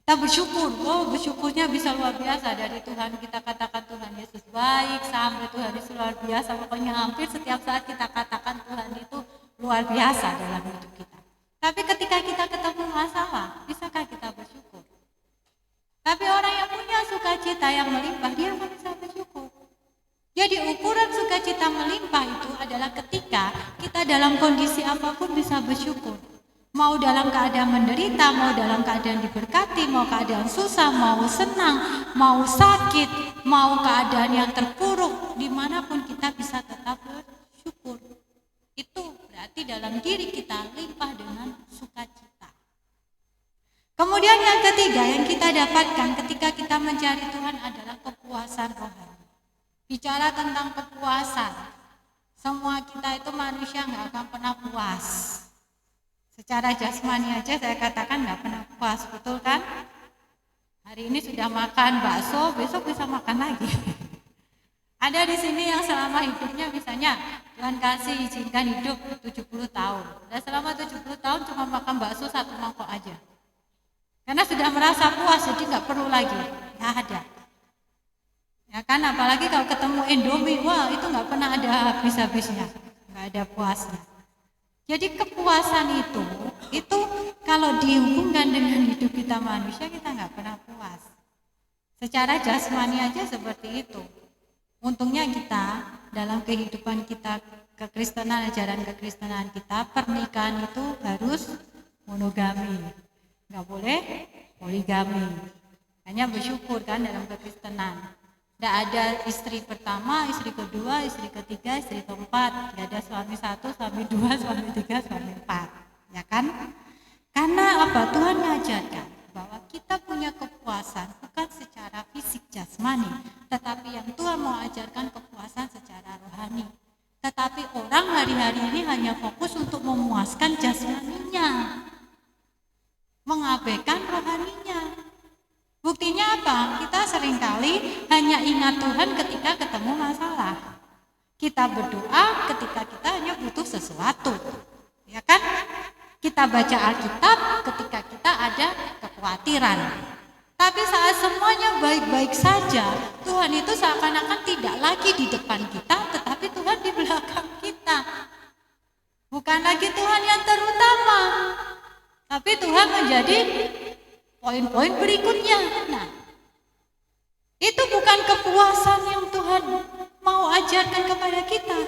Speaker 6: Kita bersyukur, bersyukurnya bisa luar biasa. Dari Tuhan kita katakan Tuhan Yesus baik, sampai Tuhan Yesus luar biasa. Pokoknya hampir setiap saat kita katakan Tuhan itu luar biasa dalam hidup kita. Tapi ketika kita ketemu masalah, bisakah kita bersyukur? Tapi orang yang punya sukacita yang melimpah, dia akan bisa bersyukur. Jadi ukuran sukacita melimpah itu adalah ketika kita dalam kondisi apapun bisa bersyukur. Mau dalam keadaan menderita, mau dalam keadaan diberkati, mau keadaan susah, mau senang, mau sakit, mau keadaan yang terpuruk, dimanapun kita bisa tetap bersyukur. Itu berarti dalam diri kita limpah dengan sukacita. Kemudian yang ketiga yang kita dapatkan ketika kita mencari Tuhan adalah kepuasan rohani. Bicara tentang kepuasan, semua kita itu manusia nggak akan pernah puas. Secara jasmani aja saya katakan nggak pernah puas, betul kan? Hari ini sudah makan bakso, besok bisa makan lagi. Ada di sini yang selama hidupnya misalnya Tuhan kasih izinkan hidup 70 tahun. Dan selama 70 tahun cuma makan bakso 1 mangkok aja. Karena sudah merasa puas, jadi nggak perlu lagi, nggak ada. Ya kan, apalagi kalau ketemu Indomie, wah itu nggak pernah ada habis-habisnya, nggak ada puasnya. Jadi kepuasan itu kalau dihubungkan dengan hidup kita manusia, kita nggak pernah puas. Secara jasmani aja seperti itu. Untungnya kita dalam kehidupan kita kekristenan, ajaran kekristenan kita, pernikahan itu harus monogami. Nggak boleh poligami. Hanya bersyukur kan dalam kekristenan. Nggak ada istri pertama, istri kedua, istri ketiga, istri keempat. Nggak ada suami 1, suami 2, suami 3, suami 4. Ya kan? Karena apa? Tuhan mengajarkan bahwa kita punya kepuasan bukan secara fisik jasmani, tetapi yang Tuhan mau ajarkan kepuasan secara rohani. Tetapi orang hari-hari ini hanya fokus untuk memuaskan jasmaninya, mengabaikan rohaninya. Buktinya apa? Kita seringkali hanya ingat Tuhan ketika ketemu masalah. Kita berdoa ketika kita hanya butuh sesuatu. Ya kan? Kita baca Alkitab ketika kita ada kekhawatiran. Tapi saat semuanya baik-baik saja, Tuhan itu seakan-akan tidak lagi di depan kita, tetapi Tuhan di belakang kita. Bukan lagi Tuhan yang terutama, tapi Tuhan menjadi poin-poin berikutnya. Nah, itu bukan kepuasan yang Tuhan mau ajarkan kepada kita.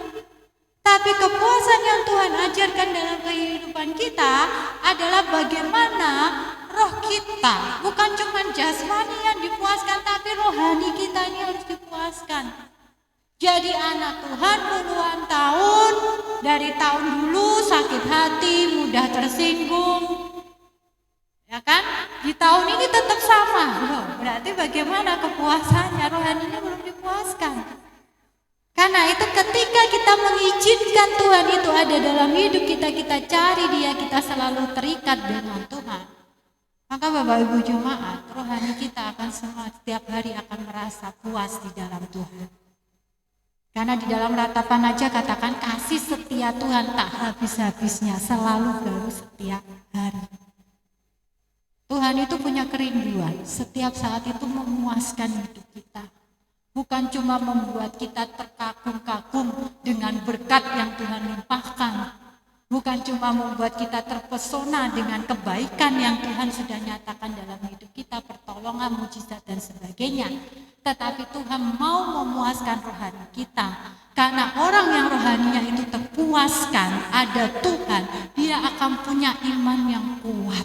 Speaker 6: Tapi kepuasan yang Tuhan ajarkan dalam kehidupan kita adalah bagaimana roh kita, bukan cuma jasmani yang dipuaskan, tapi rohani kita ini harus dipuaskan. Jadi anak Tuhan puluhan tahun, dari tahun dulu sakit hati, mudah tersinggung, ya kan? Di tahun ini tetap sama. Loh, berarti bagaimana kepuasannya? Rohaninya belum dipuaskan. Karena itu ketika kita mengizinkan Tuhan itu ada dalam hidup kita, kita cari Dia, kita selalu terikat dengan Tuhan. Maka Bapak Ibu Jemaat, rohani kita akan setiap hari akan merasa puas di dalam Tuhan. Karena di dalam ratapan aja katakan kasih setia Tuhan tak habis-habisnya, selalu baru setiap hari. Tuhan itu punya kerinduan, setiap saat itu memuaskan hidup kita. Bukan cuma membuat kita terkagum-kagum dengan berkat yang Tuhan limpahkan. Bukan cuma membuat kita terpesona dengan kebaikan yang Tuhan sudah nyatakan dalam hidup kita, pertolongan, mujizat dan sebagainya. tetapi Tuhan mau memuaskan rohani kita. Karena orang yang rohaninya itu terpuaskan, ada Tuhan, dia akan punya iman yang kuat.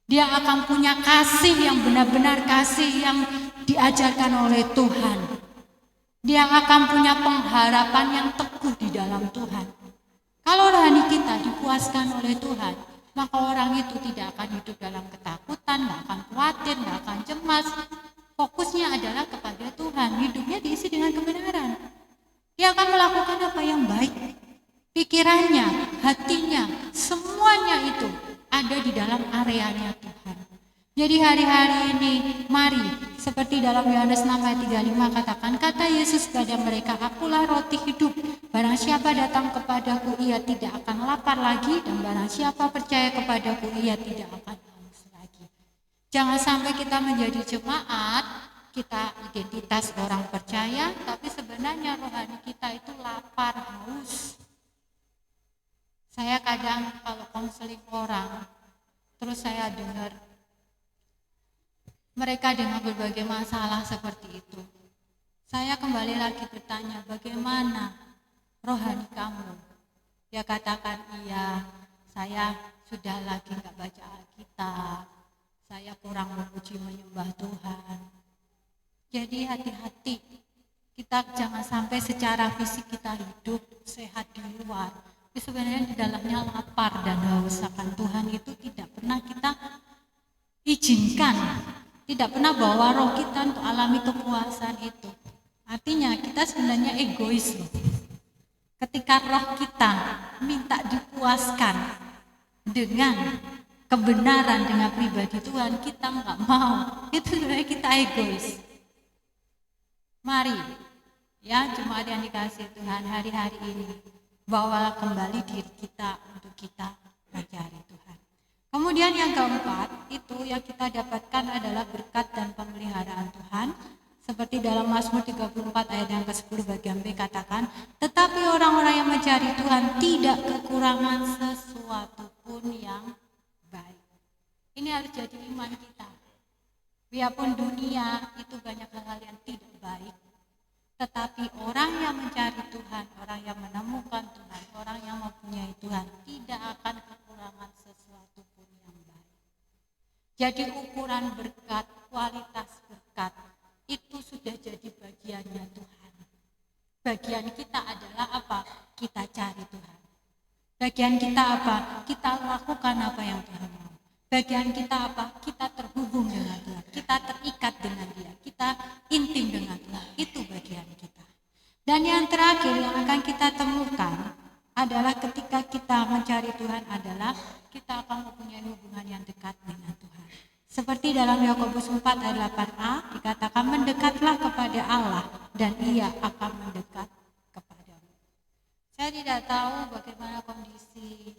Speaker 6: Dia akan punya kasih yang benar-benar kasih yang diajarkan oleh Tuhan. Dia akan punya pengharapan yang teguh di dalam Tuhan. Kalau rohani kita dipuaskan oleh Tuhan, maka orang itu tidak akan hidup dalam ketakutan, tidak akan khawatir, tidak akan cemas. Fokusnya adalah kepada Tuhan, hidupnya diisi dengan kebenaran. Dia akan melakukan apa yang baik. Pikirannya, hatinya, semuanya itu ada di dalam areanya Tuhan. Jadi hari-hari ini, mari seperti dalam Yohanes 6 ayat 35 katakan, kata Yesus kepada mereka, akulah roti hidup. Barang siapa datang kepadaku, ia tidak akan lapar lagi, dan barang siapa percaya kepadaku, ia tidak akan haus lagi. Jangan sampai kita menjadi jemaat, kita identitas orang percaya, tapi sebenarnya rohani kita itu lapar, haus. Saya kadang kalau konseling orang, terus saya dengar mereka dengan berbagai masalah seperti itu. Saya kembali lagi bertanya, bagaimana rohani kamu? Dia katakan, iya, saya sudah lagi nggak baca Alkitab, saya kurang memuji menyembah Tuhan. Jadi hati-hati, kita jangan sampai secara fisik kita hidup sehat di luar, tapi sebenarnya di dalamnya lapar dan haus akan Tuhan itu tidak pernah kita izinkan, tidak pernah bawa roh kita untuk alami kepuasan itu. Artinya kita sebenarnya egois loh. Ketika roh kita minta dipuaskan dengan kebenaran, dengan pribadi Tuhan, kita nggak mau. Itu sebenarnya kita egois. Mari, ya jemaat yang dikasihi Tuhan, hari-hari ini bawalah kembali diri kita untuk kita mencari Tuhan. Kemudian yang keempat, itu yang kita dapatkan adalah berkat dan pemeliharaan Tuhan. Seperti dalam Mazmur 34 ayat yang ke-10 bagian B katakan, tetapi orang-orang yang mencari Tuhan tidak kekurangan sesuatu pun yang baik. Ini harus jadi iman kita. Biarpun dunia itu banyak hal-hal yang tidak baik, tetapi orang yang mencari Tuhan, orang yang menemukan Tuhan, orang yang mempunyai Tuhan tidak akan kekurangan sesuatu pun yang baik. Jadi ukuran berkat, kualitas berkat itu sudah jadi bagiannya Tuhan. Bagian kita adalah apa? Kita cari Tuhan. Bagian kita apa? Kita lakukan apa yang Tuhan mau. Bagian kita apa? Kita terhubung dengan Tuhan. Kita terikat dengan Dia. Kita intim dengan Tuhan. Itu bagian kita. Dan yang terakhir yang akan kita temukan adalah ketika kita mencari Tuhan adalah kita akan mempunyai hubungan yang dekat dengan Tuhan. Seperti dalam Yakobus 4 ayat 8a dikatakan, mendekatlah kepada Allah dan Ia akan mendekat kepadamu. Saya tidak tahu bagaimana kondisi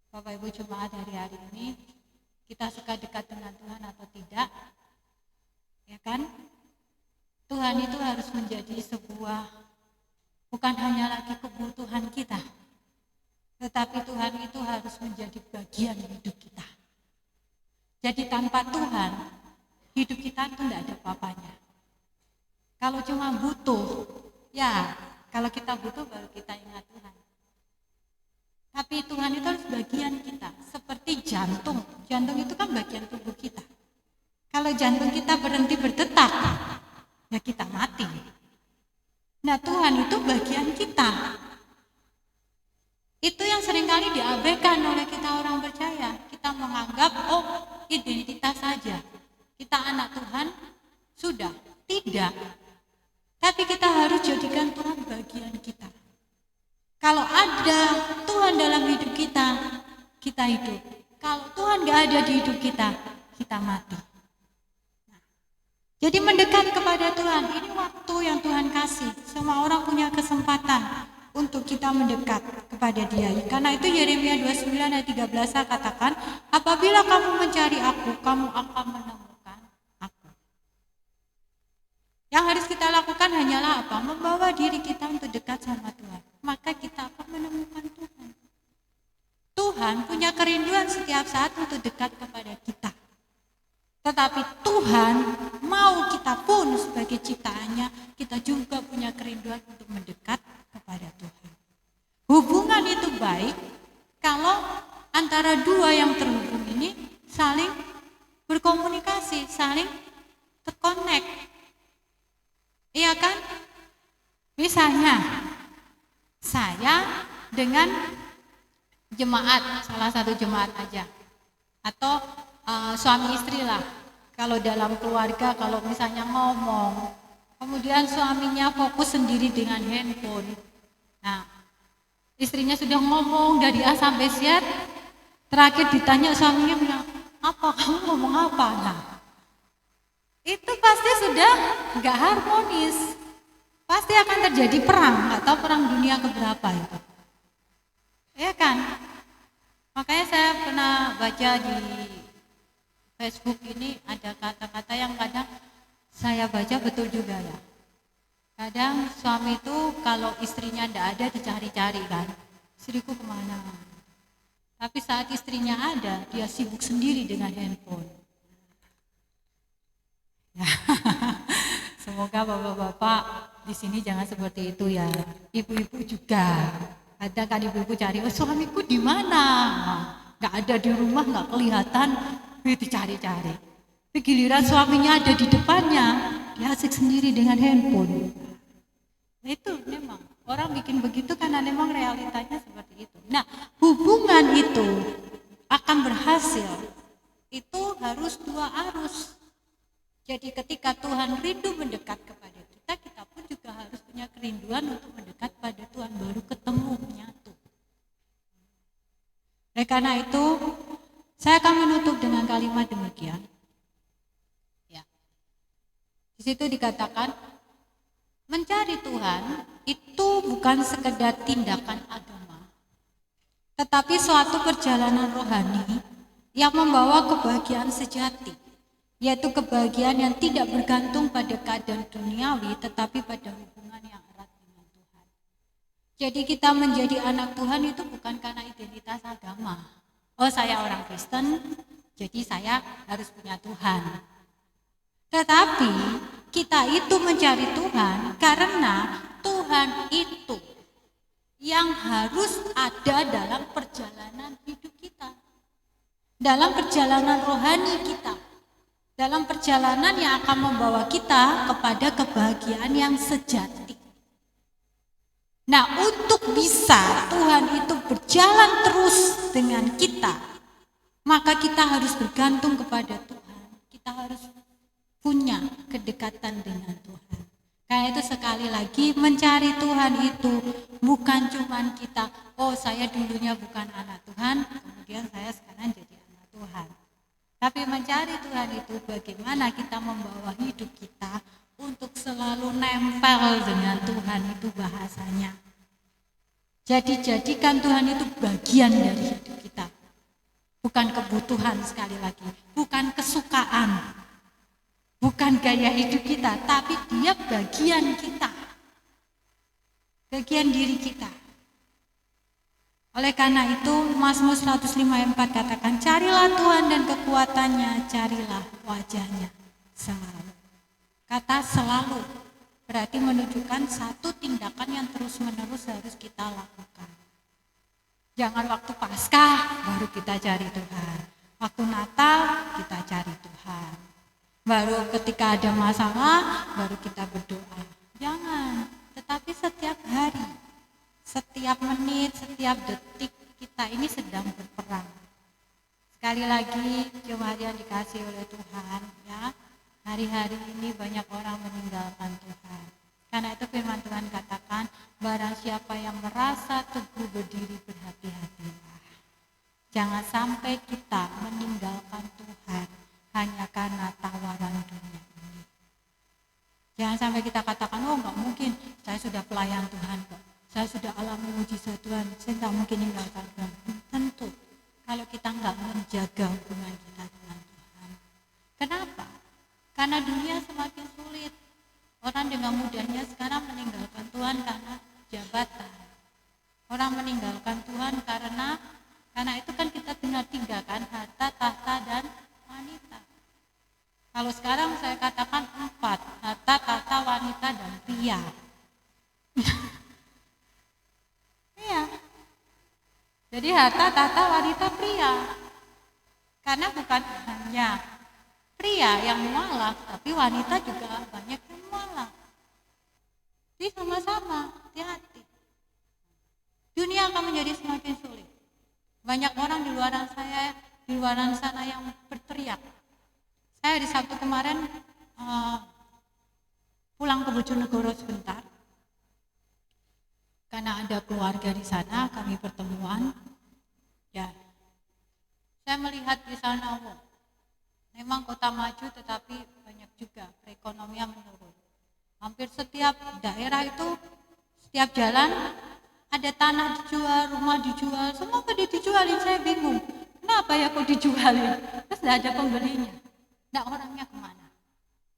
Speaker 6: Bapak Ibu jemaat hari-hari ini. Kita suka dekat dengan Tuhan atau tidak? Ya kan? Tuhan itu harus menjadi sebuah, bukan hanya lagi kebutuhan kita, tetapi Tuhan itu harus menjadi bagian hidup kita. Jadi tanpa Tuhan, hidup kita itu tidak ada apa-apanya. Kalau cuma butuh, ya kalau kita butuh baru kita ingat Tuhan. Tapi Tuhan itu harus bagian kita, seperti jantung. Jantung itu kan bagian tubuh kita. Kalau jantung kita berhenti berdetak, ya kita mati. Nah Tuhan itu bagian kita. Itu yang seringkali diabaikan oleh kita orang percaya. Kita menganggap, oh identitas saja. Kita anak Tuhan, sudah. Tidak. Tapi kita harus jadikan Tuhan bagian kita. Kalau ada Tuhan dalam hidup kita, kita hidup. Kalau Tuhan gak ada di hidup kita, kita mati. Nah, jadi mendekat kepada Tuhan, ini waktu yang Tuhan kasih. Semua orang punya kesempatan untuk kita mendekat kepada Dia. Karena itu Yeremia 29 ayat 13 katakan, apabila kamu mencari aku, kamu akan menemukan aku. Yang harus kita lakukan hanyalah apa? Membawa diri kita untuk dekat sama Tuhan. Maka kita akan menemukan Tuhan. Tuhan punya kerinduan setiap saat untuk dekat kepada kita. Tetapi Tuhan mau kita pun sebagai ciptaannya, kita juga punya kerinduan untuk mendekat kepada Tuhan. Hubungan itu baik kalau antara dua yang terhubung ini saling berkomunikasi, saling terkonek. Iya kan? Misalnya, saya dengan jemaat, salah satu jemaat aja, atau suami istri lah. Kalau dalam keluarga, kalau misalnya ngomong, kemudian suaminya fokus sendiri dengan handphone. Nah, istrinya sudah ngomong dari A sampai Z, terakhir ditanya suaminya bilang, apa kamu ngomong apa? Nah, itu pasti sudah nggak harmonis. Pasti akan terjadi perang, atau perang dunia keberapa itu. Ya kan? Makanya saya pernah baca di Facebook ini ada kata-kata yang kadang saya baca betul juga ya. Kadang suami itu kalau istrinya tidak ada dicari-cari kan, istriku kemana? Tapi saat istrinya ada, dia sibuk sendiri dengan handphone. Semoga bapak-bapak di sini jangan seperti itu ya. Ibu-ibu juga. Ada kan ibu-ibu cari, oh suamiku di mana? Nggak ada di rumah, nggak kelihatan, dicari-cari. Tapi giliran suaminya ada di depannya, dia asik sendiri dengan handphone. Itu memang orang bikin begitu karena memang realitanya seperti itu. Nah, hubungan itu akan berhasil. Itu harus dua arus. Jadi ketika Tuhan rindu mendekat kepada kita, kita pun juga harus punya kerinduan untuk mendekat pada Tuhan, baru ketemu menyatu. Oleh karena itu, saya akan menutup dengan kalimat demikian. Ya. Di situ dikatakan, mencari Tuhan itu bukan sekedar tindakan agama, tetapi suatu perjalanan rohani yang membawa kebahagiaan sejati, yaitu kebahagiaan yang tidak bergantung pada keadaan duniawi, tetapi pada hubungan yang erat dengan Tuhan. Jadi kita menjadi anak Tuhan itu bukan karena identitas agama. Oh, saya orang Kristen, jadi saya harus punya Tuhan. Tetapi kita itu mencari Tuhan karena Tuhan itu yang harus ada dalam perjalanan hidup kita, dalam perjalanan rohani kita, dalam perjalanan yang akan membawa kita kepada kebahagiaan yang sejati. Nah, untuk bisa Tuhan itu berjalan terus dengan kita, maka kita harus bergantung kepada Tuhan. Kita harus punya kedekatan dengan Tuhan. Karena itu sekali lagi mencari Tuhan itu bukan cuman kita, oh saya dulunya bukan anak Tuhan, kemudian saya sekarang jadi anak Tuhan. Tapi mencari Tuhan itu bagaimana kita membawa hidup kita untuk selalu nempel dengan Tuhan, itu bahasanya. Jadi jadikan Tuhan itu bagian dari hidup kita. Bukan kebutuhan sekali lagi, bukan kesukaan, bukan gaya hidup kita, tapi dia bagian kita, bagian diri kita. Oleh karena itu Mazmur 105 ayat 4 katakan, carilah Tuhan dan kekuatannya, carilah wajahnya selalu. Kata selalu berarti menunjukkan satu tindakan yang terus-menerus harus kita lakukan. Jangan waktu Paskah baru kita cari Tuhan, waktu Natal kita cari Tuhan, baru ketika ada masalah baru kita berdoa. Jangan, tetapi setiap hari, setiap menit, setiap detik kita ini sedang berperang. Sekali lagi, jemaat yang dikasihi oleh Tuhan, ya, hari-hari ini banyak orang meninggalkan Tuhan. Karena itu firman Tuhan katakan, barang siapa yang merasa teguh berdiri, berhati-hatilah. Jangan sampai kita meninggalkan Tuhan hanya karena tawaran dunia ini. Jangan sampai kita katakan, oh enggak mungkin, saya sudah pelayan Tuhan kok, saya sudah alami mujizat Tuhan, saya enggak mungkin meninggalkan Tuhan. Tentu, kalau kita enggak menjaga hubungan kita dengan Tuhan. Kenapa? Karena dunia semakin sulit. Orang dengan mudahnya sekarang meninggalkan Tuhan karena jabatan. Orang meninggalkan Tuhan karena itu kan kita dengar tiga kan, harta, tahta, dan wanita. Kalau sekarang saya katakan pria. Iya. Jadi harta tahta wanita pria. Karena bukan hanya pria yang mualaf, tapi wanita juga banyak yang mualaf. Jadi sama-sama hati-hati. Dunia akan menjadi semakin sulit. Banyak orang di luar sana yang berteriak. Saya di Sabtu kemarin pulang ke Bojonegoro sebentar. Karena ada keluarga di sana, kami pertemuan. Ya, saya melihat di sana, memang kota maju tetapi banyak juga perekonomian menurun. Hampir setiap daerah itu, setiap jalan ada tanah dijual, rumah dijual, semua pada dijualin. Saya bingung, kenapa ya kok dijualin? Terus tidak ada pembelinya. Nah, orangnya kemana?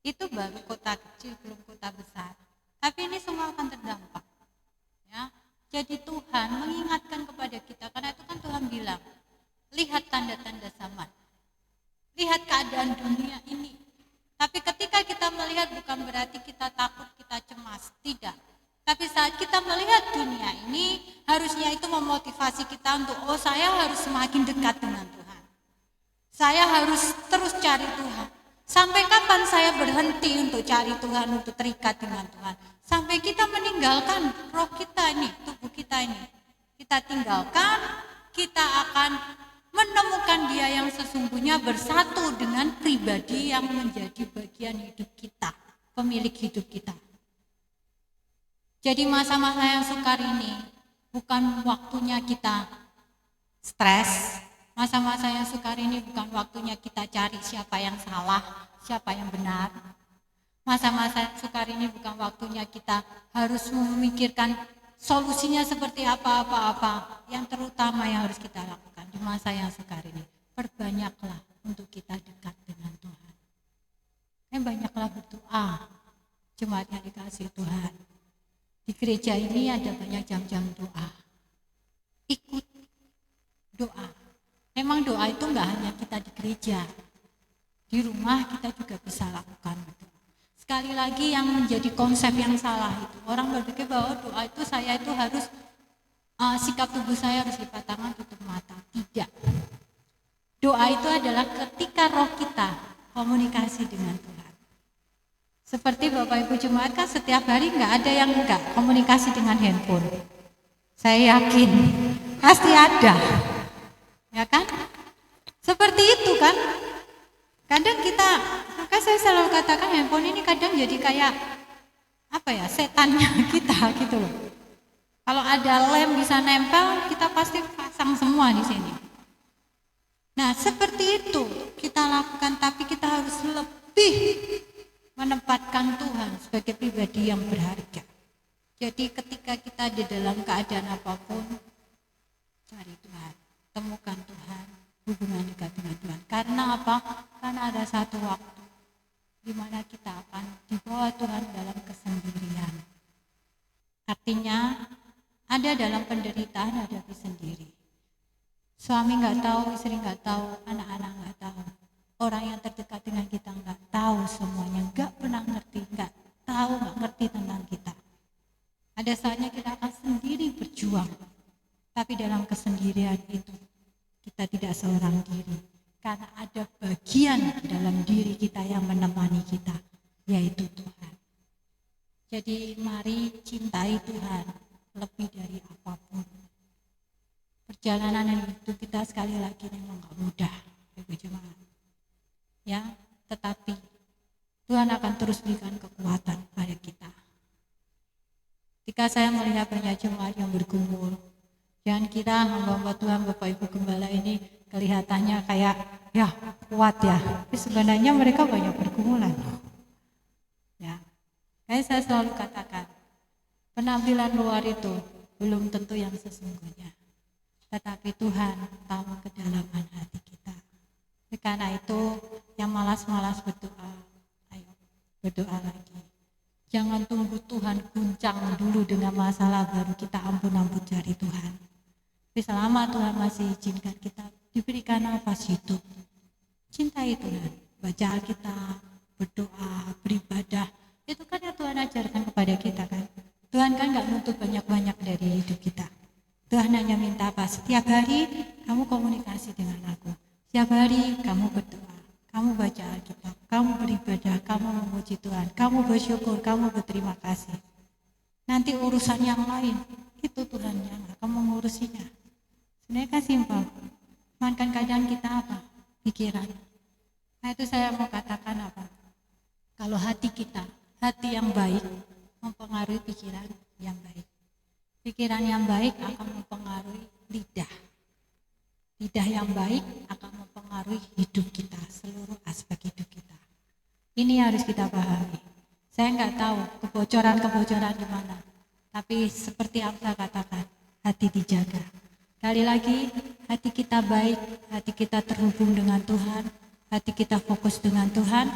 Speaker 6: Itu baru kota kecil, belum kota besar. Tapi ini semua akan terdampak. Ya, jadi Tuhan mengingatkan kepada kita, karena itu kan Tuhan bilang, lihat tanda-tanda zaman, lihat keadaan dunia ini. Tapi ketika kita melihat bukan berarti kita takut, kita cemas, tidak. Tapi saat kita melihat dunia ini, harusnya itu memotivasi kita untuk, saya harus semakin dekat dengan Tuhan. Saya harus terus cari Tuhan. Sampai kapan saya berhenti untuk cari Tuhan, untuk terikat dengan Tuhan? Sampai kita meninggalkan roh kita ini, tubuh kita ini. Kita tinggalkan, kita akan menemukan Dia yang sesungguhnya, bersatu dengan pribadi yang menjadi bagian hidup kita, pemilik hidup kita. Jadi masa-masa yang sukar ini bukan waktunya kita stres. Masa-masa yang sukar ini bukan waktunya kita cari siapa yang salah, siapa yang benar. Masa-masa yang sukar ini bukan waktunya kita harus memikirkan solusinya seperti apa-apa. Yang terutama yang harus kita lakukan di masa yang sukar ini, perbanyaklah untuk kita dekat dengan Tuhan. Banyaklah berdoa, jemaatnya dikasih Tuhan. Di gereja ini ada banyak jam-jam doa. Ikut doa. Memang doa itu enggak hanya kita di gereja. Di rumah kita juga bisa lakukan berdoa. Sekali lagi yang menjadi konsep yang salah itu, orang berpikir bahwa doa itu saya itu harus sikap tubuh saya harus lipat tangan, tutup mata. Tidak. Doa itu adalah ketika roh kita komunikasi dengan Tuhan. Seperti Bapak Ibu Jemaat kan setiap hari enggak ada yang enggak komunikasi dengan handphone. Saya yakin pasti ada. Ya kan? Seperti itu kan? Kadang kita, maka saya selalu katakan handphone ini kadang jadi kayak setannya kita gitu loh. Kalau ada lem bisa nempel, kita pasti pasang semua di sini. Nah, seperti itu kita lakukan, tapi kita harus lebih menempatkan Tuhan sebagai pribadi yang berharga. Jadi ketika kita di dalam keadaan apapun, cari Tuhan, temukan Tuhan, hubungan dekat dengan Tuhan. Karena apa? Karena ada satu waktu di mana kita akan dibawa Tuhan dalam kesendirian. Artinya ada dalam penderitaan hadapi sendiri. Suami nggak tahu, istri nggak tahu, anak-anak nggak tahu. Orang yang terdekat dengan kita nggak tahu semuanya, nggak pernah ngerti, nggak tahu, nggak ngerti tentang kita. Ada saatnya kita akan sendiri berjuang, tapi dalam kesendirian itu kita tidak seorang diri, karena ada bagian dalam diri kita yang menemani kita, yaitu Tuhan. Jadi mari cintai Tuhan lebih dari apapun. Perjalanan itu kita sekali lagi memang nggak mudah, Ibu Jemaat. Ya, tetapi Tuhan akan terus berikan kekuatan pada kita. Ketika saya melihat banyak jemaat yang bergumul, jangan kira hamba-hamba Tuhan, Bapak Ibu Gembala ini kelihatannya kayak ya kuat ya, tapi sebenarnya mereka banyak pergumulan. Ya, kayak saya selalu katakan, penampilan luar itu belum tentu yang sesungguhnya, tetapi Tuhan tahu kedalaman hati kita. Karena itu yang malas-malas berdoa, ayo berdoa lagi. Jangan tunggu Tuhan guncang dulu dengan masalah baru kita ampun-ampun cari Tuhan. Tapi selama Tuhan masih izinkan kita diberikan nafas hidup, cintai Tuhan, baca Alkitab, berdoa, beribadah, itu kan yang Tuhan Tuhan ajarkan kepada kita kan. Tuhan kan nggak nuntut banyak-banyak dari hidup kita. Tuhan hanya minta apa? Setiap hari kamu komunikasi dengan aku. Setiap hari kamu berdoa, kamu baca Alkitab, kamu beribadah, kamu memuji Tuhan, kamu bersyukur, kamu berterima kasih. Nanti urusan yang lain itu Tuhan yang akan mengurusinya. Sebenarnya kan simpel. Cuman kan kadang kita apa? Pikiran. Nah itu saya mau katakan apa? Kalau hati kita, hati yang baik mempengaruhi pikiran yang baik. Pikiran yang baik akan mempengaruhi lidah. Lidah yang baik akan mempengaruhi hidup kita, seluruh aspek hidup kita. Ini harus kita pahami. Saya nggak tahu kebocoran-kebocoran di mana. Tapi seperti yang saya katakan, hati dijaga. Sekali lagi, hati kita baik, hati kita terhubung dengan Tuhan, hati kita fokus dengan Tuhan,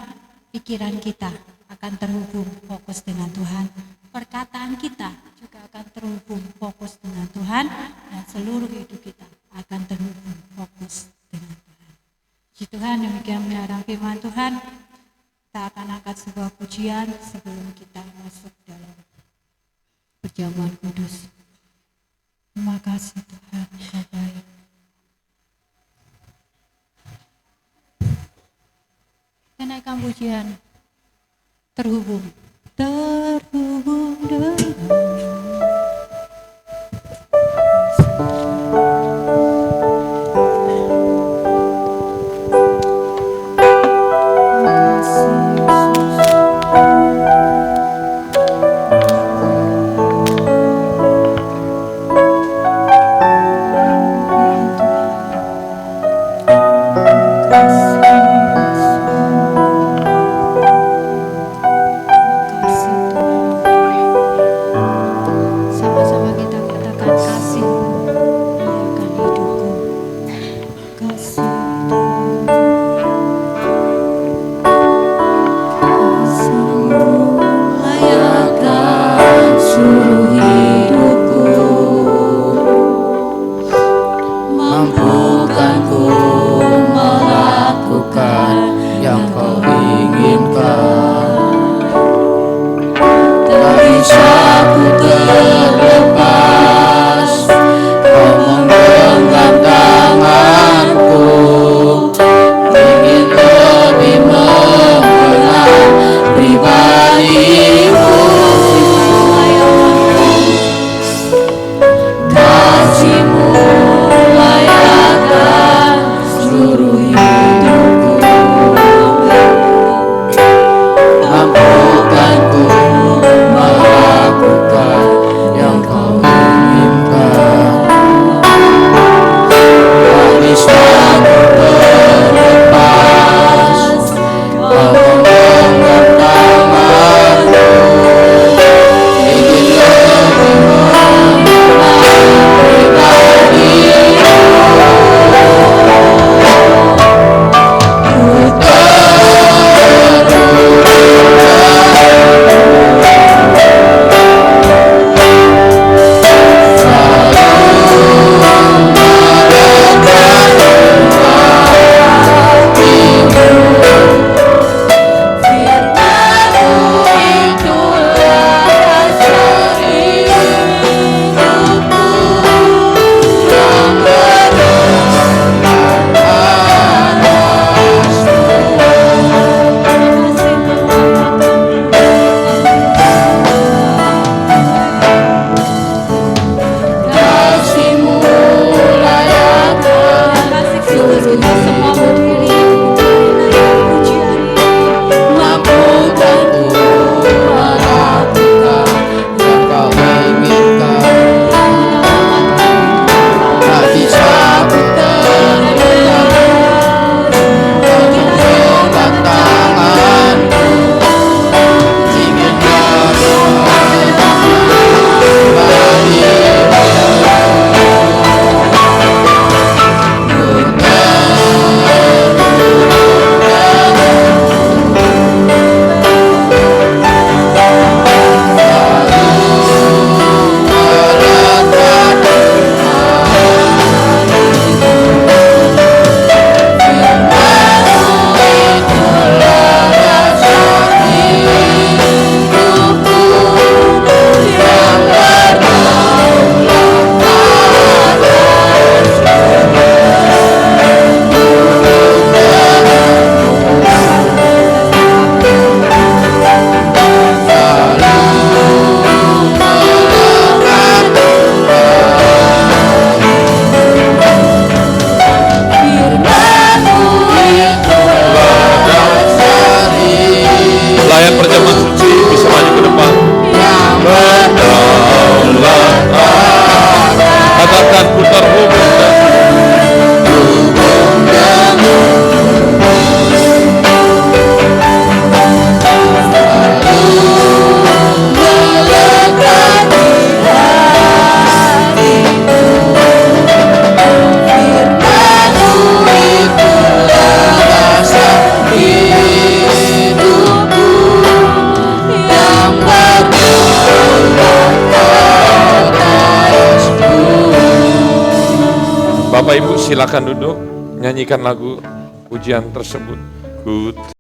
Speaker 6: pikiran kita akan terhubung fokus dengan Tuhan, perkataan kita juga akan terhubung fokus dengan Tuhan, dan seluruh hidup kita akan terhubung fokus dengan Tuhan. Puji Tuhan, demikian mendengarkan firman Tuhan. Kita akan angkat sebuah pujian sebelum kita masuk dalam perjamuan kudus. Terima kasih Tuhan, Kau baik. Kita naikkan pujian. Terhubung dengan
Speaker 2: Terima
Speaker 7: Bapak Ibu silakan duduk, nyanyikan lagu pujian tersebut. Ku